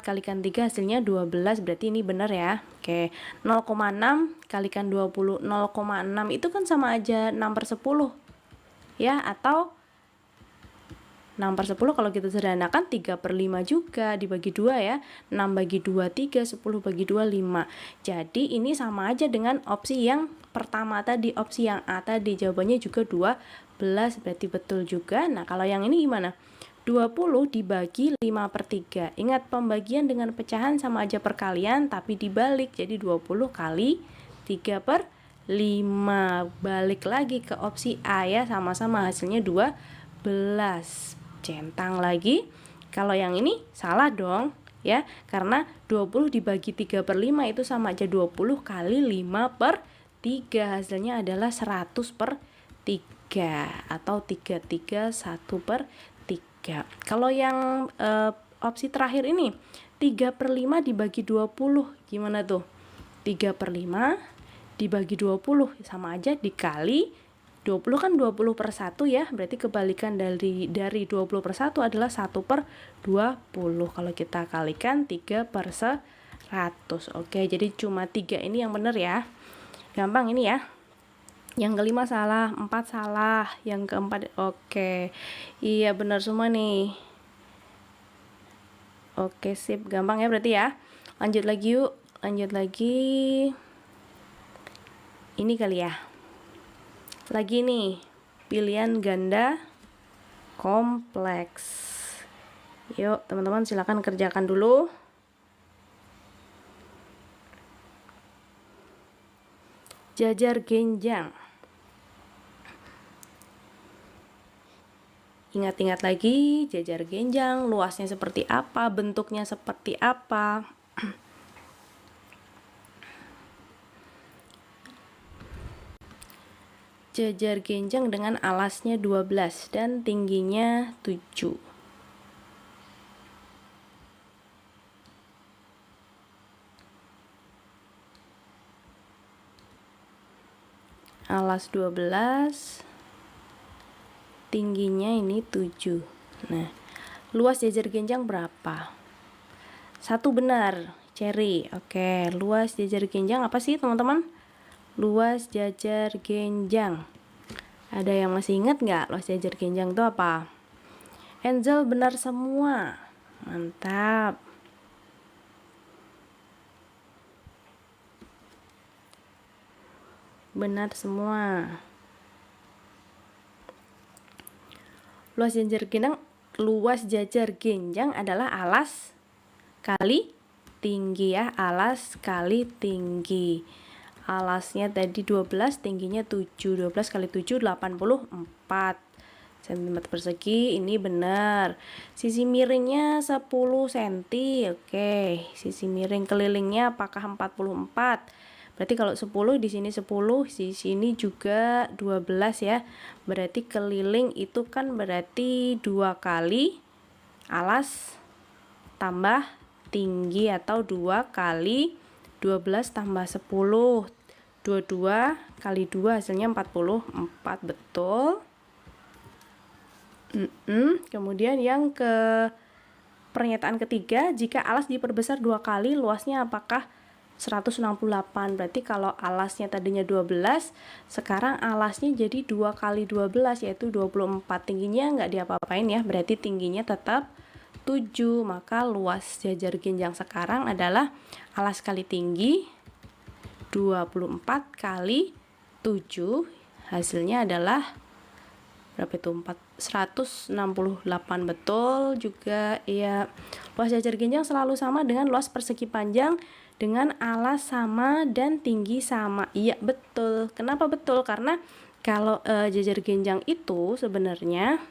kalikan 3 hasilnya 12, berarti ini benar ya. Oke, 0,6 kalikan 20, 0,6 itu kan sama aja 6/10 ya, atau 6/10 kalau kita sederhanakan 3/5 juga dibagi 2 ya. 6 bagi 2 3, 10 bagi 2 5. Jadi ini sama aja dengan opsi yang pertama tadi, opsi yang A tadi, jawabannya juga 12, berarti betul juga. Nah kalau yang ini gimana? 20 dibagi 5/3. Ingat pembagian dengan pecahan sama aja perkalian tapi dibalik, jadi 20 kali 3/5. Balik lagi ke opsi A ya, sama-sama hasilnya 12. Centang lagi. Kalau yang ini salah dong ya, karena 20 dibagi 3/5 itu sama aja 20 kali 5/3, hasilnya adalah 100/3 atau 3/3 1/3. Kalau yang opsi terakhir ini 3/5 dibagi 20, gimana tuh? 3/5 dibagi 20 sama aja dikali 20 kan 20/1 ya, berarti kebalikan dari 20/1 adalah 1/20. Kalau kita kalikan 3/100. Oke, jadi cuma 3 ini yang benar ya. Gampang ini ya. Yang kelima salah, 4 salah, yang keempat oke. Iya benar semua nih. Oke, sip, gampang ya berarti ya. Lanjut lagi yuk. Lanjut lagi. Ini kali ya. Lagi nih, pilihan ganda kompleks. Yuk teman-teman silakan kerjakan dulu. Jajar genjang. Ingat-ingat lagi, jajar genjang, luasnya seperti apa, bentuknya seperti apa. Jajar genjang dengan alasnya 12 dan tingginya 7. Alas 12, tingginya ini 7. Nah, luas jajar genjang berapa? 1 benar, Cherry. Oke, luas jajar genjang apa sih teman-teman? Luas jajar genjang. Ada yang masih ingat nggak luas jajar genjang itu apa? Angel benar semua. Mantap. Benar semua. Luas jajar genjang adalah alas kali tinggi ya, alas kali tinggi. Alasnya tadi 12, tingginya 7. 12 kali 7 84 cm persegi. Ini benar. Sisi miringnya 10 cm. Oke, sisi miring kelilingnya apakah 44? Berarti kalau 10 di sini 10, di sini juga 12 ya. Berarti keliling itu kan berarti 2 kali alas tambah tinggi atau 2 kali 12 tambah 10. 22 kali 2 hasilnya 44, betul. Kemudian yang ke pernyataan ketiga, jika alas diperbesar 2 kali, luasnya apakah 168? Berarti kalau alasnya tadinya 12, sekarang alasnya jadi 2 kali 12, yaitu 24. Tingginya nggak diapa-apain ya, berarti tingginya tetap 7. Maka luas jajar genjang sekarang adalah alas kali tinggi 24 kali 7, hasilnya adalah berapa itu? 168, betul juga ya. Luas jajar genjang selalu sama dengan luas persegi panjang dengan alas sama dan tinggi sama. Iya, betul. Kenapa betul? Karena kalau jajar genjang itu sebenarnya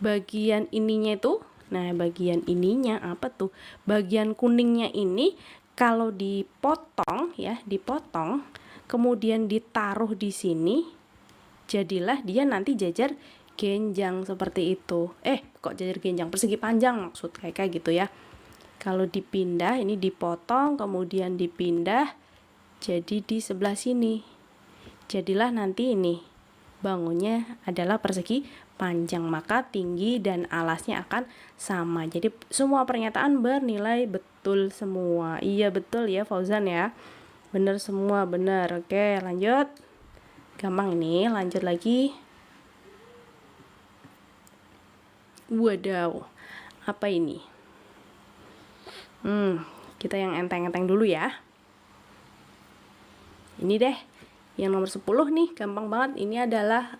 bagian ininya itu, nah bagian ininya apa tuh? Bagian kuningnya ini kalau dipotong ya, dipotong kemudian ditaruh di sini, jadilah dia nanti jajar genjang seperti itu. Kok jajar genjang? Persegi panjang maksud kayak gitu ya. Kalau dipindah, ini dipotong kemudian dipindah jadi di sebelah sini. Jadilah nanti ini bangunnya adalah persegi panjang, maka tinggi dan alasnya akan sama. Jadi semua pernyataan bernilai betul semua. Iya, betul ya Fauzan ya. Benar semua, benar. Oke, lanjut. Gampang ini, lanjut lagi. Wadaw, apa ini? Kita yang enteng-enteng dulu ya. Ini deh, yang nomor 10 nih, gampang banget. Ini adalah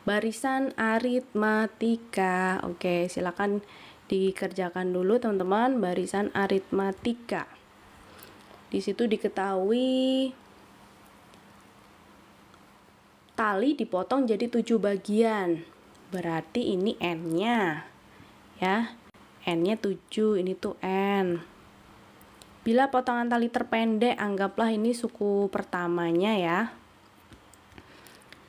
barisan aritmatika. Oke, silakan dikerjakan dulu teman-teman, barisan aritmatika. Di situ diketahui tali dipotong jadi 7 bagian. Berarti ini N-nya. Ya. N-nya 7, ini tuh N. Bila potongan tali terpendek, anggaplah ini suku pertamanya ya.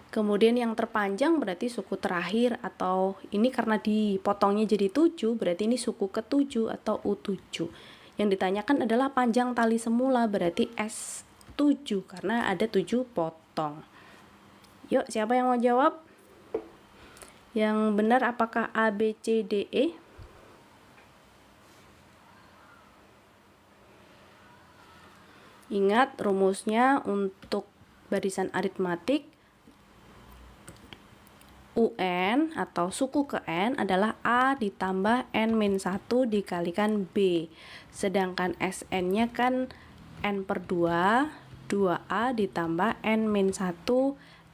Kemudian yang terpanjang berarti suku terakhir, atau ini karena dipotongnya jadi 7, berarti ini suku ke-7 atau U7. Yang ditanyakan adalah panjang tali semula, berarti S7 karena ada 7 potong. Yuk, siapa yang mau jawab? Yang benar apakah A, B, C, D, E? Ingat rumusnya untuk barisan aritmatik, UN atau suku ke N adalah A ditambah N-1 dikalikan B. Sedangkan SN-nya kan N/2, 2A ditambah N-1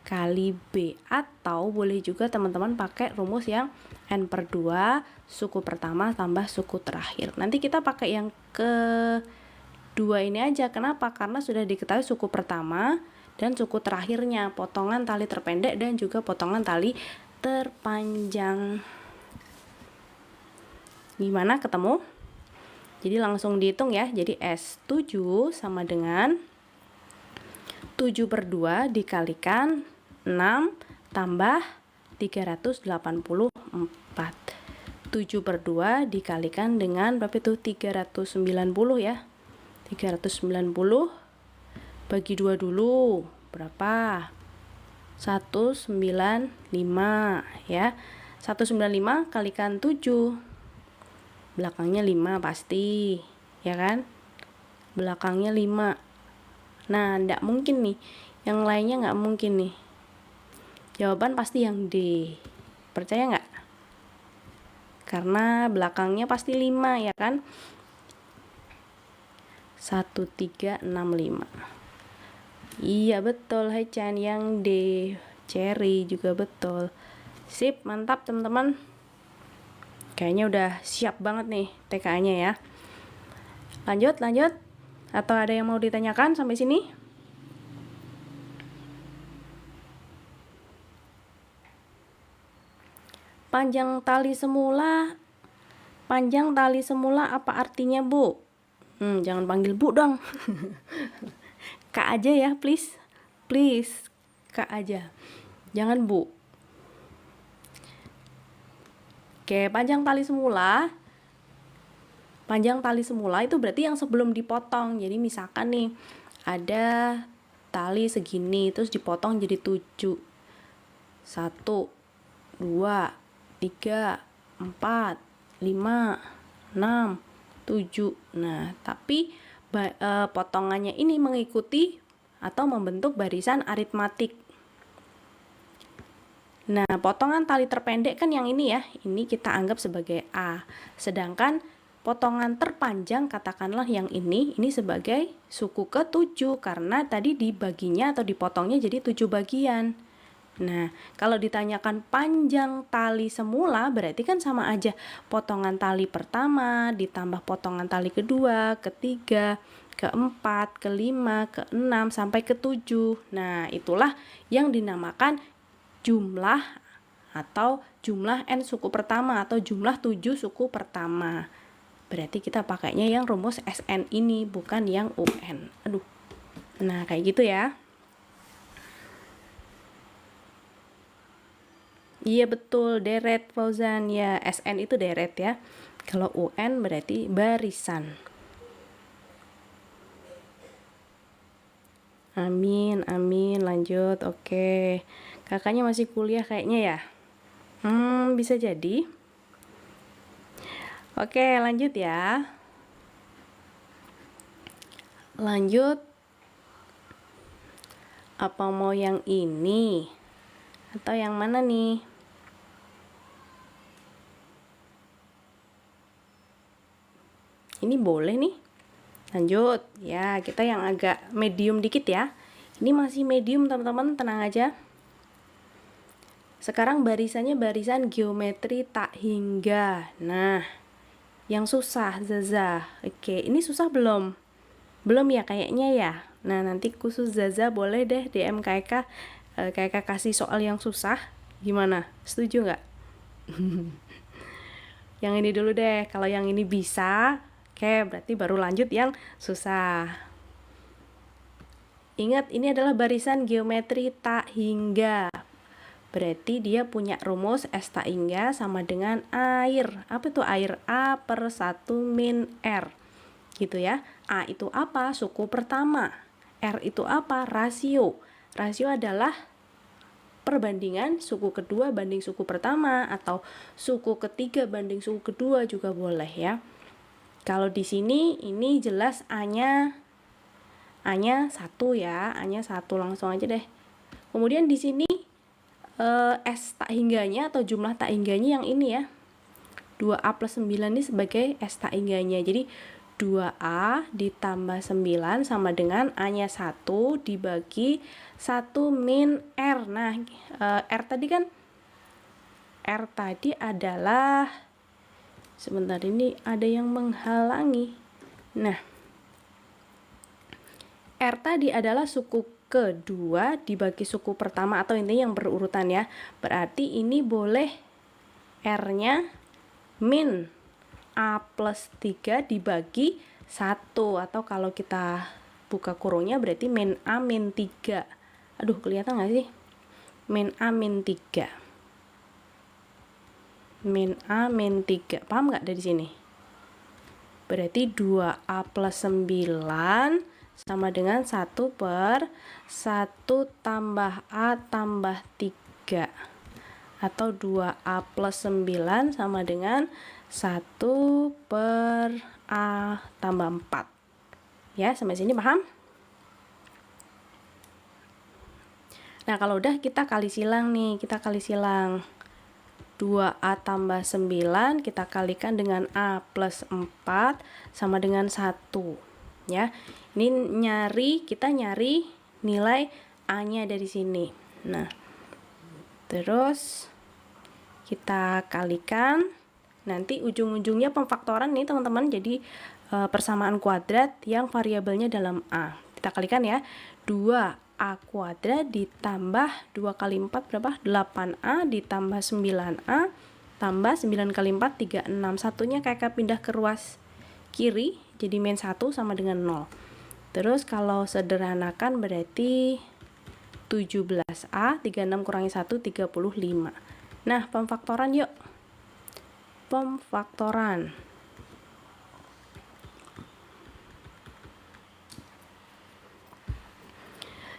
kali B. Atau boleh juga teman-teman pakai rumus yang N/2 suku pertama tambah suku terakhir. Nanti kita pakai yang kedua ini aja. Kenapa? Karena sudah diketahui suku pertama dan suku terakhirnya, potongan tali terpendek dan juga potongan tali terpanjang. Gimana, ketemu? Jadi langsung dihitung ya. Jadi S7 sama dengan 7/2 dikalikan 6 tambah 384. 7/2 dikalikan dengan berapa itu? 390 ya. 390 bagi 2 dulu. Berapa? 195 ya. 195 kalikan 7. Belakangnya 5 pasti. Ya kan? Belakangnya 5. Nah, enggak mungkin nih. Yang lainnya enggak mungkin nih. Jawaban pasti yang D. Percaya enggak? Karena belakangnya pasti 5 ya kan? 1365. Iya betul, hai Chan, yang D. Cherry juga betul. Sip, mantap teman-teman. Kayaknya udah siap banget nih TKA-nya ya. Lanjut. Atau ada yang mau ditanyakan sampai sini? Panjang tali semula apa artinya, Bu? Jangan panggil Bu dong. Kak aja ya, please. Kak aja. Jangan Bu. Oke, panjang tali semula Panjang tali semula itu berarti yang sebelum dipotong. Jadi misalkan nih ada tali segini terus dipotong jadi 7. 1, 2, 3, 4, 5, 6, 7. Nah, tapi potongannya ini mengikuti atau membentuk barisan aritmatik. Nah, potongan tali terpendek kan yang ini ya, ini kita anggap sebagai A. Sedangkan potongan terpanjang, katakanlah yang ini sebagai suku ke-7 karena tadi dibaginya atau dipotongnya jadi 7 bagian. Nah, kalau ditanyakan panjang tali semula berarti kan sama aja potongan tali pertama ditambah potongan tali kedua, ketiga, keempat, kelima, keenam sampai ke-7. Nah, itulah yang dinamakan jumlah atau jumlah N suku pertama atau jumlah 7 suku pertama. Berarti kita pakainya yang rumus SN ini bukan yang UN. Aduh. Nah, kayak gitu ya. Iya betul, deret Fauzan. Ya, SN itu deret ya. Kalau UN berarti barisan. Amin, amin. Lanjut. Oke. Kakaknya masih kuliah kayaknya ya. Bisa jadi. Oke, lanjut ya. Lanjut. Apa mau yang ini? Atau yang mana nih? Ini boleh nih. Lanjut. Ya, kita yang agak medium dikit ya. Ini masih medium teman-teman, tenang aja. Sekarang barisannya barisan geometri tak hingga. Nah, yang susah, Zaza. Oke, ini susah belum? Belum ya kayaknya ya. Nah, nanti khusus Zaza boleh deh DM KK. KK kasih soal yang susah. Gimana? Setuju nggak? Yang ini dulu deh. Kalau yang ini bisa, oke, berarti baru lanjut yang susah. Ingat, ini adalah barisan geometri tak hingga. Berarti dia punya rumus S tak hingga sama dengan air. Apa itu air? A per 1 min R. Gitu ya. A itu apa? Suku pertama. R itu apa? Rasio. Rasio adalah perbandingan suku kedua banding suku pertama atau suku ketiga banding suku kedua juga boleh ya. Kalau di sini ini jelas A-nya 1 ya. A-nya 1 langsung aja deh. Kemudian di sini S tak hingganya atau jumlah tak hingganya yang ini ya. 2A plus 9 ini sebagai S tak hingganya. Jadi 2A ditambah 9 sama dengan A-nya 1 dibagi 1 min R. Nah, R tadi adalah, sebentar ini ada yang menghalangi. Nah, R tadi adalah suku kedua dibagi suku pertama atau intinya yang berurutan ya. Berarti ini boleh R-nya min A plus 3 dibagi 1. Atau kalau kita buka kurungnya berarti min A min 3. Aduh, kelihatan nggak sih? Min A min 3. Min A min 3. Paham nggak dari sini? Berarti 2A plus 9 sama dengan 1 per 1 tambah A tambah 3. Atau 2A plus 9 sama dengan 1 per A tambah 4. Ya, sampai sini paham? Nah, kalau udah kita kali silang nih, 2A tambah 9 kita kalikan dengan A plus 4 sama dengan 1. Ya, ini kita nyari nilai A-nya dari sini. Nah, terus kita kalikan, nanti ujung-ujungnya pemfaktoran nih teman-teman, jadi persamaan kuadrat yang variabelnya dalam A. Kita kalikan ya, 2A kuadrat ditambah 2 kali 4 berapa? 8A ditambah 9A tambah 9 kali 4 36. Satunya kayak pindah ke ruas kiri, jadi min 1 sama dengan 0. Terus kalau sederhanakan berarti 17A, 36 kurangi 1, 35. Nah, pemfaktoran yuk. Pemfaktoran.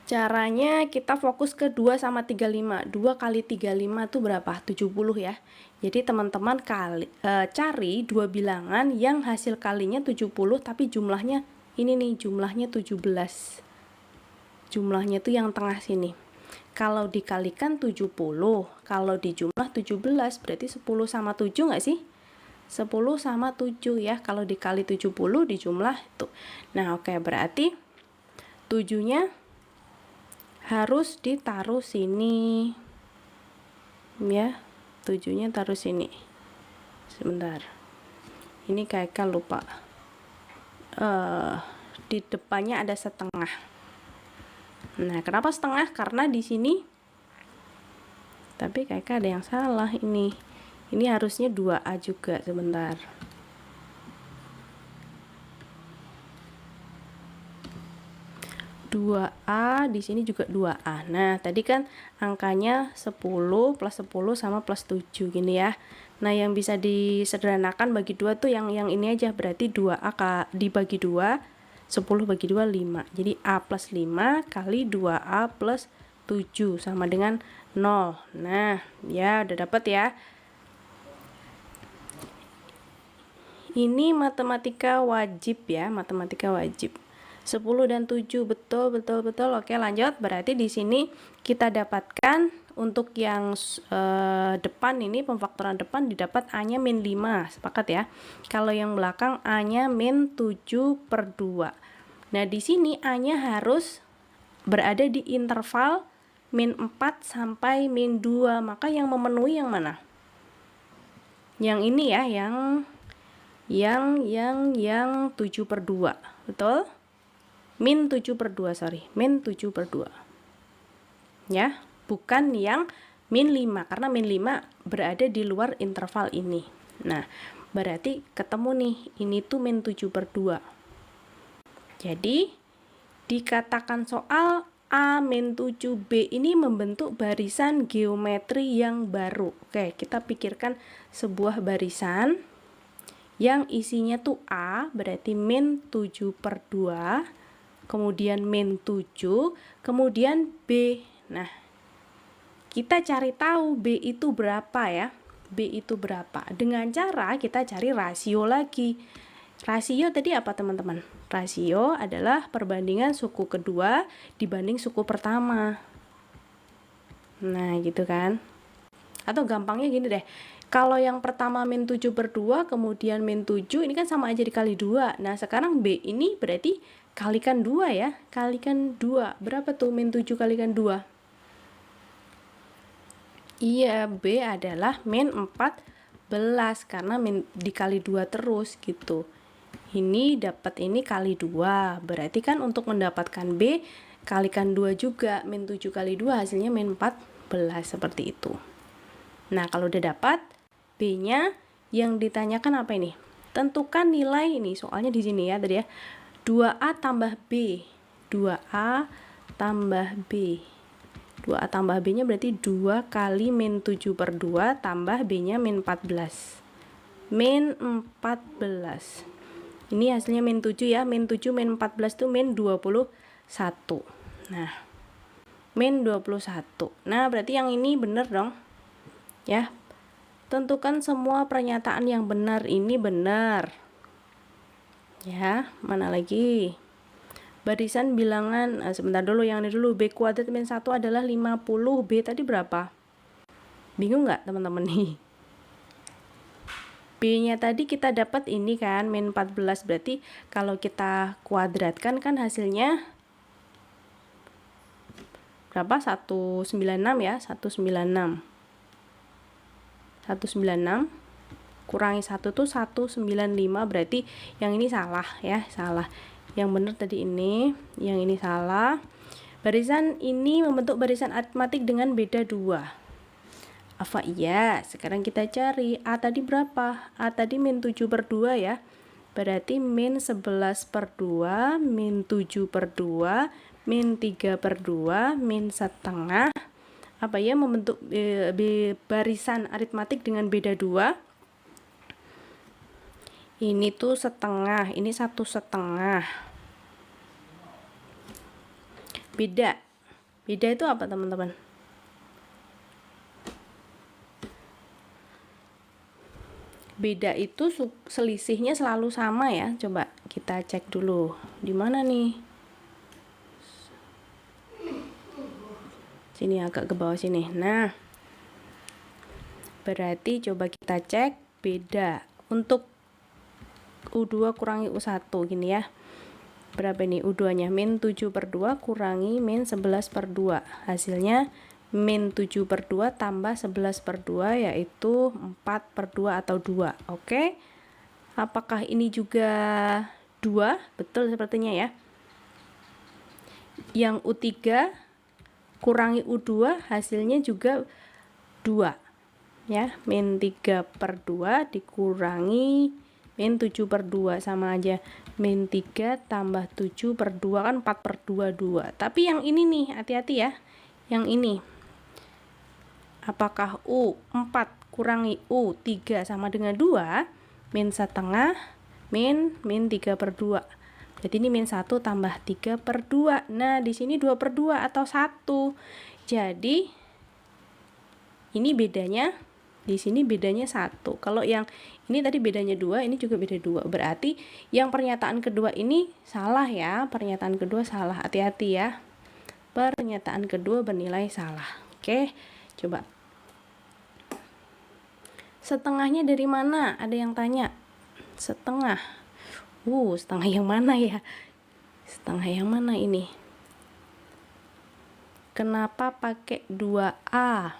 Caranya kita fokus ke 2 sama 35. 2 kali 35 itu berapa? 70 ya. Jadi teman-teman cari dua bilangan yang hasil kalinya 70 tapi jumlahnya ini nih, jumlahnya 17. Jumlahnya itu yang tengah sini. Kalau dikalikan 70, kalau dijumlah 17, berarti 10 sama 7 nggak sih? 10 sama 7 ya, kalau dikali 70 dijumlah itu. Nah oke, berarti 7-nya harus ditaruh sini ya, 7-nya taruh sini. Sebentar, ini kakak lupa, di depannya ada setengah. Nah kenapa setengah? Karena di sini, tapi kakak ada yang salah, ini harusnya 2A juga. Sebentar, A di sini juga 2A. Nah, tadi kan angkanya 10 plus 10 sama plus 7 gini ya. Nah, yang bisa disederhanakan bagi 2 tuh yang ini aja, berarti 2A dibagi 2, 10 bagi 2 5. Jadi A plus 5 kali 2A plus 7 sama dengan 0. Nah, ya udah dapat ya. Ini matematika wajib ya, matematika wajib. 10 dan 7 betul. Oke, lanjut. Berarti di sini kita dapatkan untuk yang depan ini, pemfaktoran depan didapat A-nya min 5. Sepakat ya. Kalau yang belakang A-nya min 7/2. Nah, di sini A-nya harus berada di interval min 4 sampai min 2. Maka yang memenuhi yang mana? Yang ini ya, yang 7/2. Betul? Min 7/2, min 7/2 ya, bukan yang min 5, karena min 5 berada di luar interval ini. Nah, berarti ketemu nih, ini tuh min 7/2. Jadi dikatakan soal A min 7B ini membentuk barisan geometri yang baru. Oke, kita pikirkan sebuah barisan yang isinya tuh A, berarti min 7/2, kemudian min 7, kemudian B. Nah, kita cari tahu B itu berapa ya? B itu berapa? Dengan cara kita cari rasio lagi. Rasio tadi apa teman-teman? Rasio adalah perbandingan suku kedua dibanding suku pertama. Nah, gitu kan? Atau gampangnya gini deh. Kalau yang pertama min 7/2, kemudian min 7, ini kan sama aja dikali 2. Nah, sekarang B ini berarti kalikan 2 ya. Kalikan 2. Berapa tuh min 7 kalikan 2? Iya, B adalah min 14 karena min dikali 2 terus gitu. Ini dapat ini kali 2. Berarti kan untuk mendapatkan B kalikan 2 juga. Min 7 kali 2 hasilnya min 14, seperti itu. Nah, kalau udah dapat B-nya, yang ditanyakan apa ini? Tentukan nilai ini, soalnya di sini ya tadi ya. 2A tambah B. 2A tambah B. 2A tambah B-nya berarti 2 kali min 7/2 tambah B-nya min 14. Min 14. Ini hasilnya min 7 ya. Min 7 min 14 itu min 21. Nah, min 21. Nah, berarti yang ini benar dong. Ya, tentukan semua pernyataan yang benar. Ini benar ya. Mana lagi? Barisan bilangan, sebentar dulu, yang ini dulu. B kuadrat min 1 adalah 50. B tadi berapa? Bingung nggak teman-teman nih? B nya tadi kita dapat ini kan min 14, berarti kalau kita kuadratkan kan hasilnya berapa? 196 ya. 196 kurangi 1 tuh 195, berarti yang ini salah ya, salah. Yang benar tadi ini, yang ini salah. Barisan ini membentuk barisan aritmatik dengan beda 2. Apa iya? Sekarang kita cari A tadi berapa? A tadi min 7/2 ya. Berarti min 11/2, min 7/2, min 3/2, min setengah. Apa ya, membentuk barisan aritmatik dengan beda 2. Ini tuh setengah, ini 1/2. Beda. Beda itu apa teman-teman? Beda itu selisihnya selalu sama ya. Coba kita cek dulu. Di mana nih? Sini agak ke bawah sini. Nah, berarti coba kita cek beda. Untuk U2 kurangi U1 gini ya. Berapa ini U2-nya? Min 7/2 kurangi min 11/2. Hasilnya min 7/2 tambah 11/2 yaitu 4/2 atau 2. Oke. Apakah ini juga 2? Betul sepertinya ya. Yang U3 kurangi U2 hasilnya juga 2. Ya, min 3/2 dikurangi min 7/2 sama aja. Min 3 tambah 7/2 kan 4/2, 2. Tapi yang ini nih, hati-hati ya. Yang ini. Apakah U4 kurangi U3 sama dengan 2? Min setengah, min 3/2. Jadi ini min 1 tambah 3/2. Nah, di sini 2/2 atau 1. Jadi, ini bedanya, di sini bedanya 1. Kalau yang ini tadi bedanya 2, ini juga beda 2. Berarti yang pernyataan kedua ini salah ya. Pernyataan kedua salah. Hati-hati ya. Pernyataan kedua bernilai salah. Oke, coba. Setengahnya dari mana? Ada yang tanya. Setengah. Setengah yang mana ya? Setengah yang mana ini? Kenapa pakai 2A?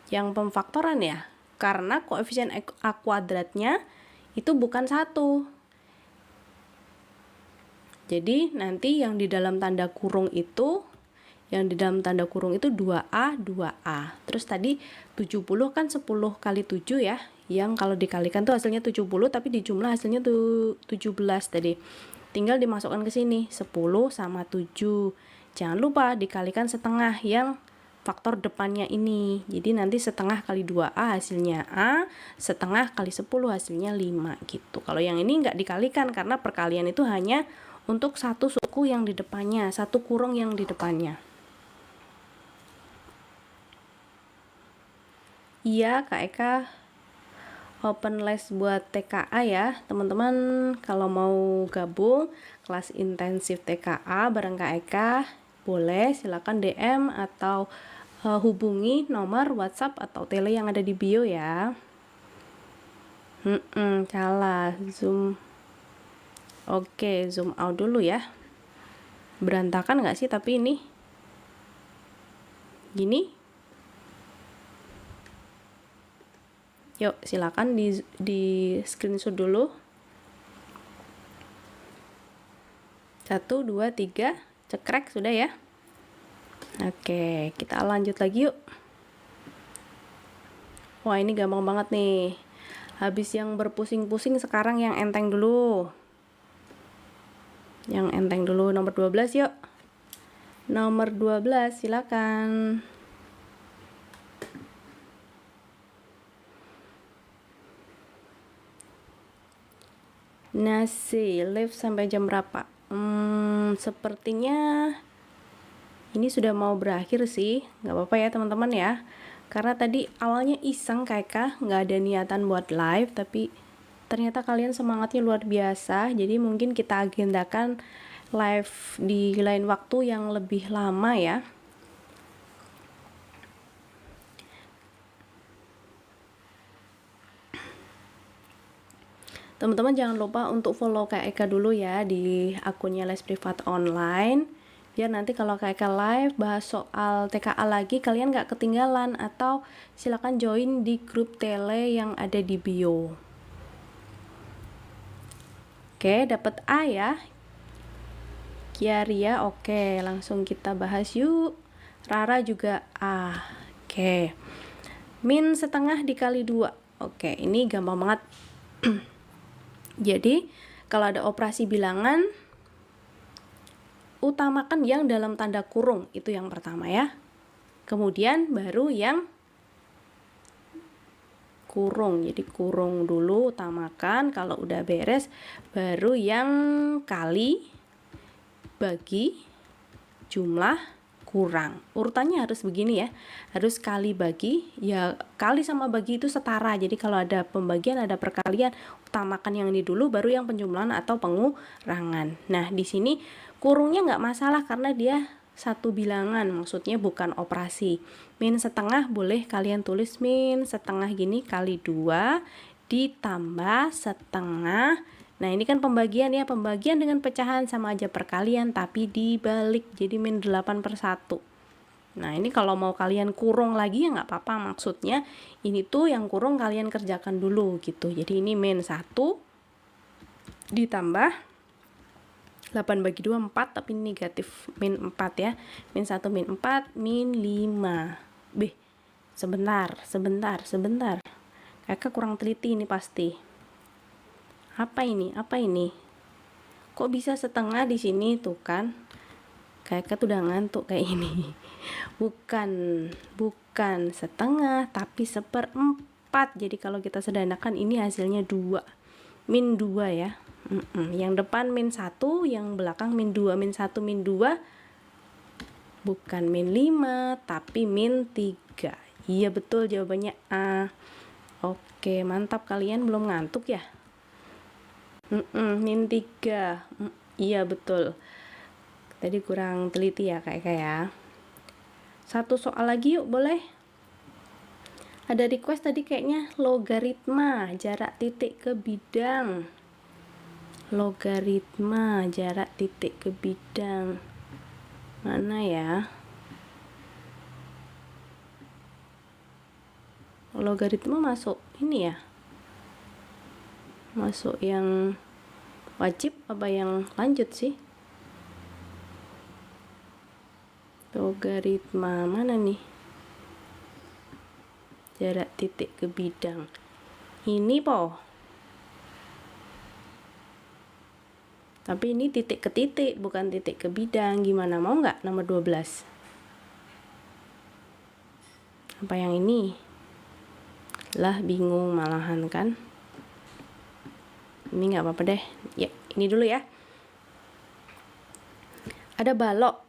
Yang pemfaktoran ya? Karena koefisien A kuadratnya itu bukan 1. Jadi nanti yang di dalam tanda kurung itu, 2A, 2A. Terus tadi 70 kan 10 kali 7 ya. Yang kalau dikalikan tuh hasilnya 70, tapi dijumlah hasilnya tuh 17 tadi. Tinggal dimasukkan ke sini, 10 sama 7. Jangan lupa dikalikan setengah yang faktor depannya ini. Jadi nanti setengah kali 2A hasilnya A, setengah kali 10 hasilnya 5 gitu. Kalau yang ini nggak dikalikan karena perkalian itu hanya untuk satu suku yang di depannya, satu kurung yang di depannya. Iya, Kak Eka open les buat TKA ya. Teman-teman kalau mau gabung kelas intensif TKA bareng Kak Eka, boleh silakan DM atau hubungi nomor WhatsApp atau tele yang ada di bio ya. Salah, zoom. Oke, zoom out dulu ya. Berantakan nggak sih tapi ini? Gini? Yuk, silakan di screenshot dulu. 1, 2, 3, cekrek sudah ya. Oke, kita lanjut lagi yuk. Wah, ini gampang banget nih. Habis yang berpusing-pusing, sekarang yang enteng dulu. Yang enteng dulu, nomor 12 yuk. Nomor 12, silakan. Nasi, live sampai jam berapa? Sepertinya ini sudah mau berakhir sih. Nggak apa-apa ya teman-teman ya. Karena tadi awalnya iseng kayak nggak ada niatan buat live, tapi ternyata kalian semangatnya luar biasa. Jadi mungkin kita agendakan live di lain waktu yang lebih lama ya. Teman-teman jangan lupa untuk follow Kak Eka dulu ya di akunnya Les Privat Online. Biar nanti kalau Kak Eka live bahas soal TKA lagi kalian nggak ketinggalan, atau silakan join di grup tele yang ada di bio. Oke, dapat A ya. Kiaria, oke, langsung kita bahas yuk. Rara juga A. Oke. Min setengah dikali 2. Oke, ini gampang banget. Jadi, kalau ada operasi bilangan, utamakan yang dalam tanda kurung, itu yang pertama ya. Kemudian baru yang kurung. Jadi kurung dulu utamakan, kalau udah beres baru yang kali, bagi, jumlah kurang. Urutannya harus begini ya, harus kali bagi, ya kali sama bagi itu setara. Jadi kalau ada pembagian, ada perkalian, utamakan yang ini dulu, baru yang penjumlahan atau pengurangan. Nah di sini kurungnya nggak masalah karena dia satu bilangan, maksudnya bukan operasi. Min setengah boleh kalian tulis min setengah gini kali 2 ditambah setengah. Nah ini kan pembagian ya, pembagian dengan pecahan sama aja perkalian tapi dibalik, jadi min 8/1. Nah ini kalau mau kalian kurung lagi ya nggak apa-apa, maksudnya ini tuh yang kurung kalian kerjakan dulu gitu. Jadi ini min 1 ditambah 8 bagi 2 4, tapi ini negatif min 4 ya. Min 1 min 4 min 5. Sebentar. Kakak kurang teliti ini pasti. Apa ini? Kok bisa setengah di sini tuh kan? Kakak tuh udah ngantuk kayak ini. Bukan setengah, tapi 1/4. Jadi kalau kita sederhanakan ini hasilnya 2. Min 2 ya. Yang depan min 1, yang belakang min 2. Min 1 min 2 bukan min 5, tapi min 3. Iya betul, jawabannya A. Oke, mantap, kalian belum ngantuk ya? Min 3. Iya betul. Tadi kurang teliti ya kakak ya. Satu soal lagi yuk, boleh? Ada request tadi kayaknya logaritma jarak titik ke bidang. Logaritma jarak titik ke bidang. Mana ya? Logaritma masuk ini ya? Masuk yang wajib apa yang lanjut sih? Logaritma mana nih? Jarak titik ke bidang. Ini po. Tapi ini titik ke titik, bukan titik ke bidang. Gimana, mau nggak nomor 12? Apa yang ini? Lah bingung malahan kan? Ini nggak apa-apa deh. Ya, ini dulu ya. Ada balok.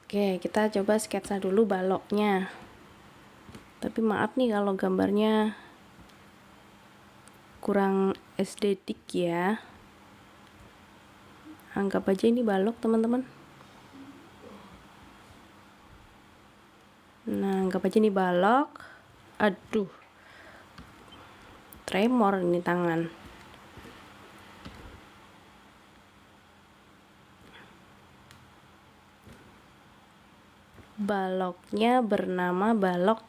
Oke, kita coba sketsa dulu baloknya. Tapi maaf nih kalau gambarnya kurang estetik ya. Anggap aja ini balok, teman-teman. Nah, anggap aja ini balok. Aduh. Tremor ini tangan. Baloknya bernama balok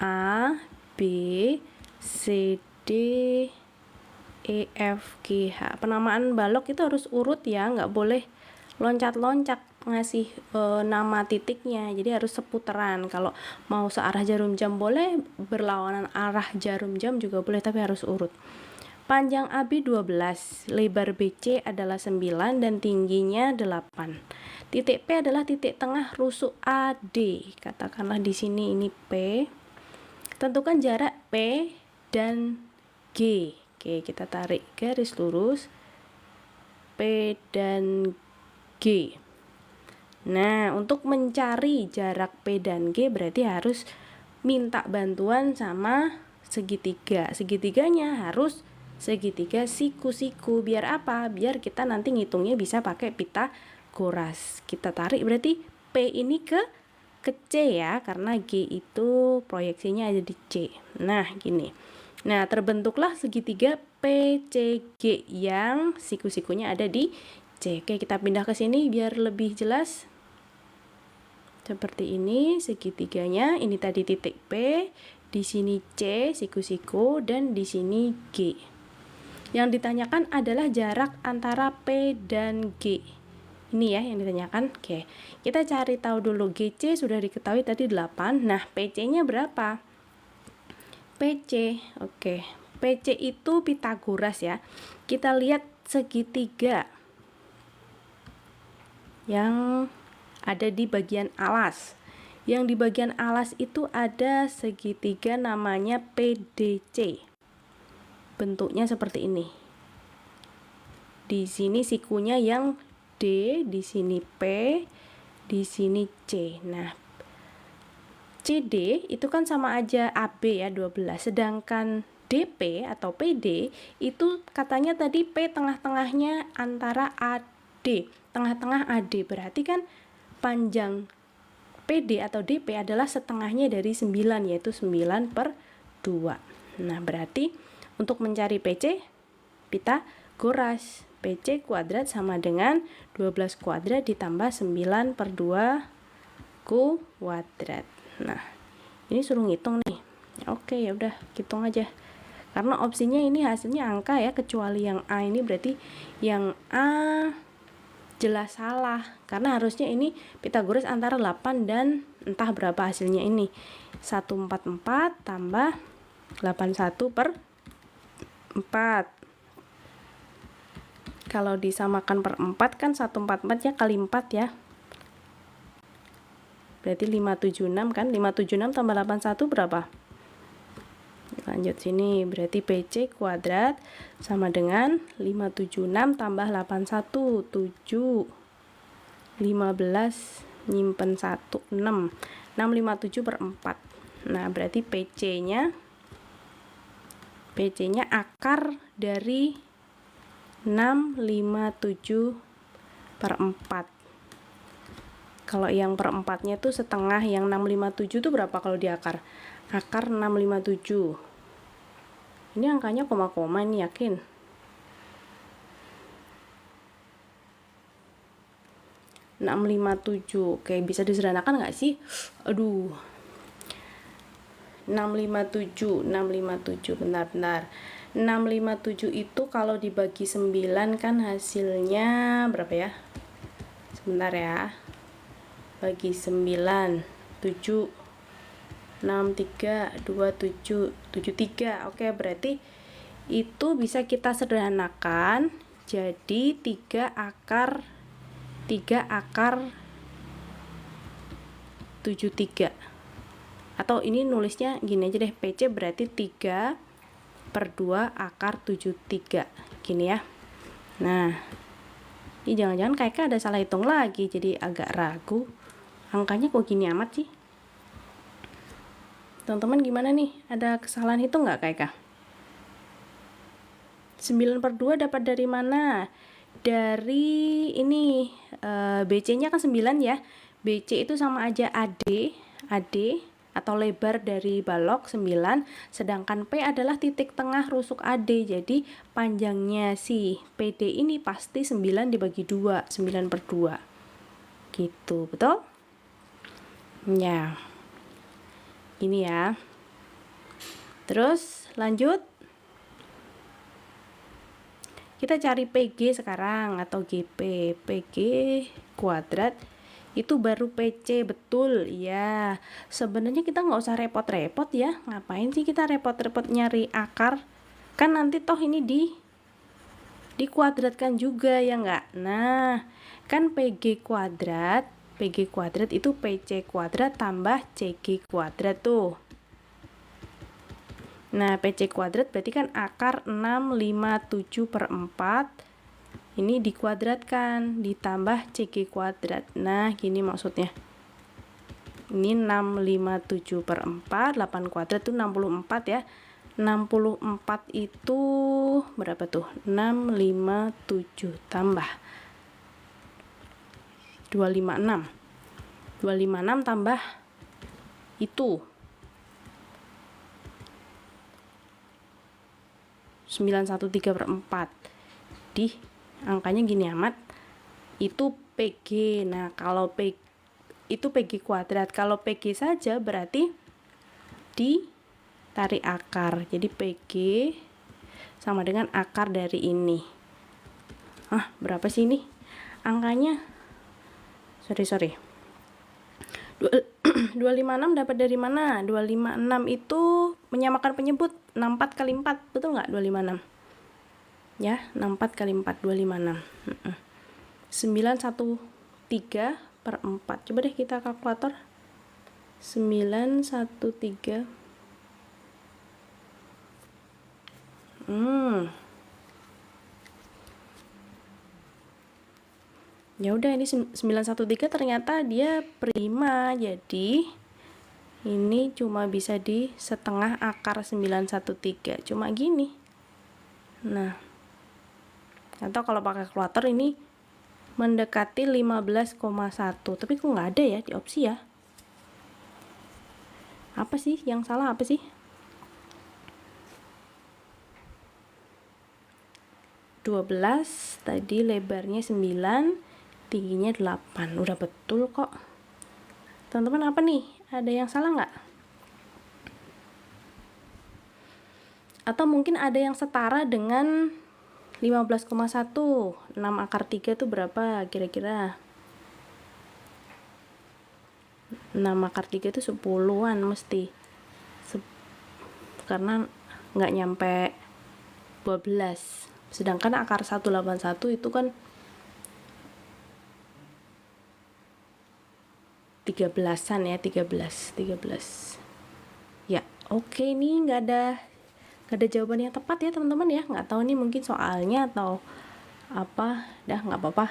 A, B, C, D, E, F, G, H. Penamaan balok itu harus urut ya, nggak boleh loncat-loncat ngasih nama titiknya, jadi harus seputaran. Kalau mau searah jarum jam boleh, berlawanan arah jarum jam juga boleh, tapi harus urut. Panjang AB 12, lebar BC adalah 9 dan tingginya 8. Titik P adalah titik tengah rusuk AD. Katakanlah di sini ini P. Tentukan jarak P dan G. Oke, kita tarik garis lurus P dan G. Nah, untuk mencari jarak P dan G berarti harus minta bantuan sama segitiga. Segitiganya harus segitiga siku-siku. Biar apa? Biar kita nanti ngitungnya bisa pakai Pitagoras. Kita tarik berarti P ini ke C ya, karena G itu proyeksinya ada di C. Nah, gini. Nah, terbentuklah segitiga PCG yang siku-sikunya ada di C. Oke, kita pindah ke sini biar lebih jelas. Seperti ini segitiganya, ini tadi titik P, di sini C siku-siku dan di sini G. Yang ditanyakan adalah jarak antara P dan G. Ini ya yang ditanyakan. Oke. Kita cari tahu dulu, GC sudah diketahui tadi 8. Nah, PC-nya berapa? PC. Oke. PC itu Pitagoras ya. Kita lihat segitiga yang ada di bagian alas. Yang di bagian alas itu ada segitiga namanya PDC. Bentuknya seperti ini. Di sini sikunya yang D, di sini P, di sini C. Nah, CD itu kan sama aja AB ya 12, sedangkan DP atau PD itu katanya tadi P tengah-tengahnya antara AD, tengah-tengah AD, berarti kan panjang PD atau DP adalah setengahnya dari 9, yaitu 9/2. Nah, berarti untuk mencari PC, Pitagoras. PC kuadrat sama dengan 12 kuadrat ditambah 9/2 kuadrat. Nah, ini suruh ngitung nih. Oke, ya udah, hitung aja. Karena opsinya ini hasilnya angka ya, kecuali yang A ini berarti yang A jelas salah. Karena harusnya ini Pitagoras antara 8 dan entah berapa hasilnya ini. 144 tambah 81/4. Kalau disamakan per 4 kan 144 nya kali 4 ya. Berarti 576 kan, 576 tambah 81 berapa? Lanjut sini, berarti PC kuadrat sama dengan 576 tambah 81, 7, 15, nyimpen 1, 6, 657/4. Nah, berarti PC-nya akar dari 657/4. Kalau yang per 4-nya tuh setengah, yang 657 itu berapa kalau di akar? Akar 657. Ini angkanya koma-koma, ini yakin. 657. Oke, bisa disederhanakan nggak sih? Aduh. 657, benar-benar. 657 itu kalau dibagi 9 kan hasilnya berapa ya? Sebentar ya. Bagi 9, 7, 6, 3, 2, 7, 7, 3. Oke, berarti itu bisa kita sederhanakan jadi 3 akar 73. Atau ini nulisnya gini aja deh, PC berarti 3/2 akar 73. Gini ya. Nah, ini jangan-jangan kakak ada salah hitung lagi, jadi agak ragu. Angkanya kok gini amat sih? Teman-teman gimana nih? Ada kesalahan hitung nggak kakak? 9/2 dapat dari mana? Dari ini, BC-nya kan 9 ya. BC itu sama aja AD atau lebar dari balok 9, sedangkan P adalah titik tengah rusuk AD. Jadi panjangnya si PD ini pasti 9 dibagi 2, 9/2. Gitu, betul? Ya. Ini ya. Terus lanjut. Kita cari PG sekarang atau GP. PG kuadrat itu baru PC, betul ya. Sebenarnya kita nggak usah repot-repot ya. Ngapain sih kita repot-repot nyari akar? Kan nanti toh ini dikuadratkan juga ya nggak? Nah, kan PG kuadrat itu PC kuadrat tambah CG kuadrat tuh. Nah, PC kuadrat berarti kan akar 657/4. Ini dikuadratkan, ditambah CG kuadrat. Nah, gini maksudnya. Ini 657/4, 8 kuadrat itu 64 ya. 64 itu berapa tuh? 657 tambah 256. 256 tambah itu 913/4. Di angkanya gini amat. Itu PG. Nah, kalau itu PG kuadrat. Kalau PG saja berarti ditarik akar. Jadi PG sama dengan akar dari ini. Berapa sih ini? Angkanya sorry 256 dapat dari mana? 256 itu menyamakan penyebut 64 kali 4, betul nggak 256? Ya, 64 kali 4, 256. 913/4. Coba deh kita kalkulator. 913. Ya udah, ini 913 ternyata dia prima, jadi ini cuma bisa di setengah akar 913, cuma gini. Nah, atau kalau pakai kalkulator ini mendekati 15,1, tapi kok nggak ada ya di opsi ya. Apa sih yang salah, apa sih? Tadi lebarnya 9, tingginya 8. Udah betul kok. Teman-teman, apa nih? Ada yang salah nggak? Atau mungkin ada yang setara dengan 15,1. 6 akar 3 itu berapa kira-kira? 6 akar 3 itu 10-an mesti. Karena nggak nyampe 12. Sedangkan akar 181 itu kan 13-an ya, 13. Ya, oke, ini nggak ada jawaban yang tepat ya teman-teman ya. Nggak tahu nih, mungkin soalnya atau apa. Dah, nggak apa-apa.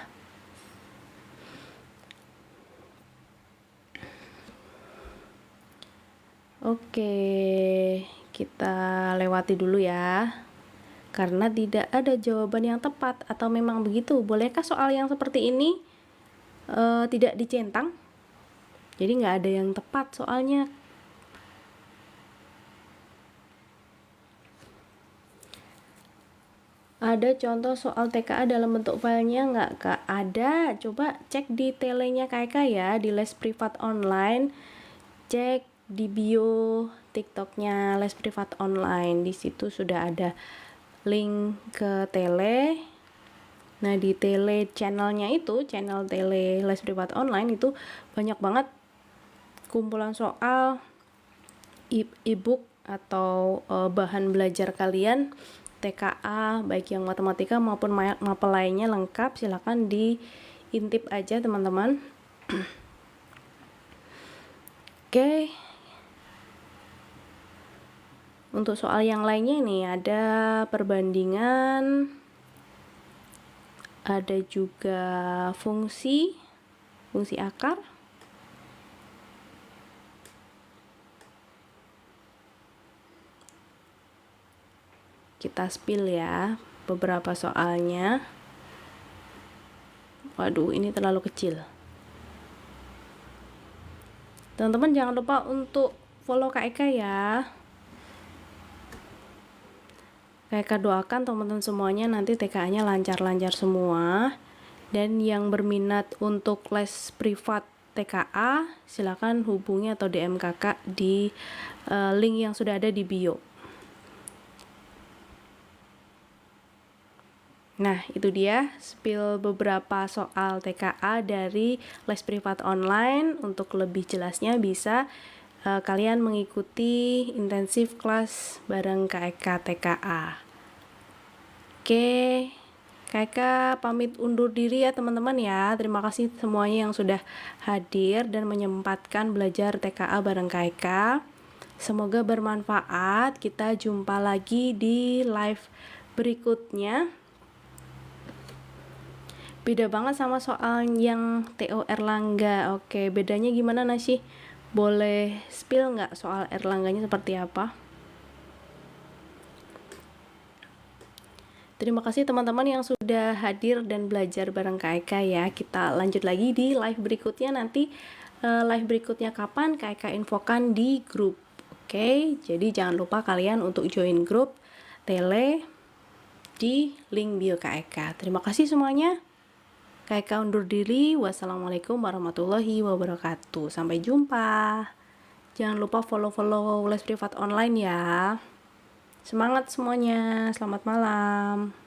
Oke, kita lewati dulu ya, karena tidak ada jawaban yang tepat. Atau memang begitu? Bolehkah soal yang seperti ini tidak dicentang? Jadi nggak ada yang tepat soalnya. Ada contoh soal TKA dalam bentuk filenya nggak, Kak? Ada. Coba cek di telenya KK ya, di les privat online. Cek di bio TikToknya les privat online. Di situ sudah ada link ke tele. Nah, di tele channelnya itu, channel tele les privat online itu banyak banget kumpulan soal e-book atau bahan belajar kalian TKA, baik yang matematika maupun mapel lainnya lengkap. Silakan diintip aja teman-teman. Oke. Untuk soal yang lainnya nih, ada perbandingan, ada juga fungsi akar. Kita spill ya beberapa soalnya. Waduh, ini terlalu kecil. Teman-teman jangan lupa untuk follow Kak Eka ya. Kak Eka doakan teman-teman semuanya nanti TKA-nya lancar-lancar semua. Dan yang berminat untuk les privat TKA, silakan hubungi atau DM kakak di link yang sudah ada di bio. Nah, itu dia spill beberapa soal TKA dari les privat online. Untuk lebih jelasnya bisa kalian mengikuti intensif kelas bareng Kak Eka TKA. Oke, Kak Eka pamit undur diri ya teman-teman ya. Terima kasih semuanya yang sudah hadir dan menyempatkan belajar TKA bareng Kak Eka. Semoga bermanfaat. Kita jumpa lagi di live berikutnya. Beda banget sama soal yang TO Erlangga. Oke, bedanya gimana Nasi? Boleh spill nggak soal Erlangganya seperti apa? Terima kasih teman-teman yang sudah hadir dan belajar bareng Kak Eka ya. Kita lanjut lagi di live berikutnya nanti. Live berikutnya kapan? Kak Eka infokan di grup. Oke, jadi jangan lupa kalian untuk join grup tele di link bio Kak Eka. Terima kasih semuanya. Kak Eka undur diri. Wassalamualaikum warahmatullahi wabarakatuh. Sampai jumpa. Jangan lupa follow les privat online ya. Semangat semuanya. Selamat malam.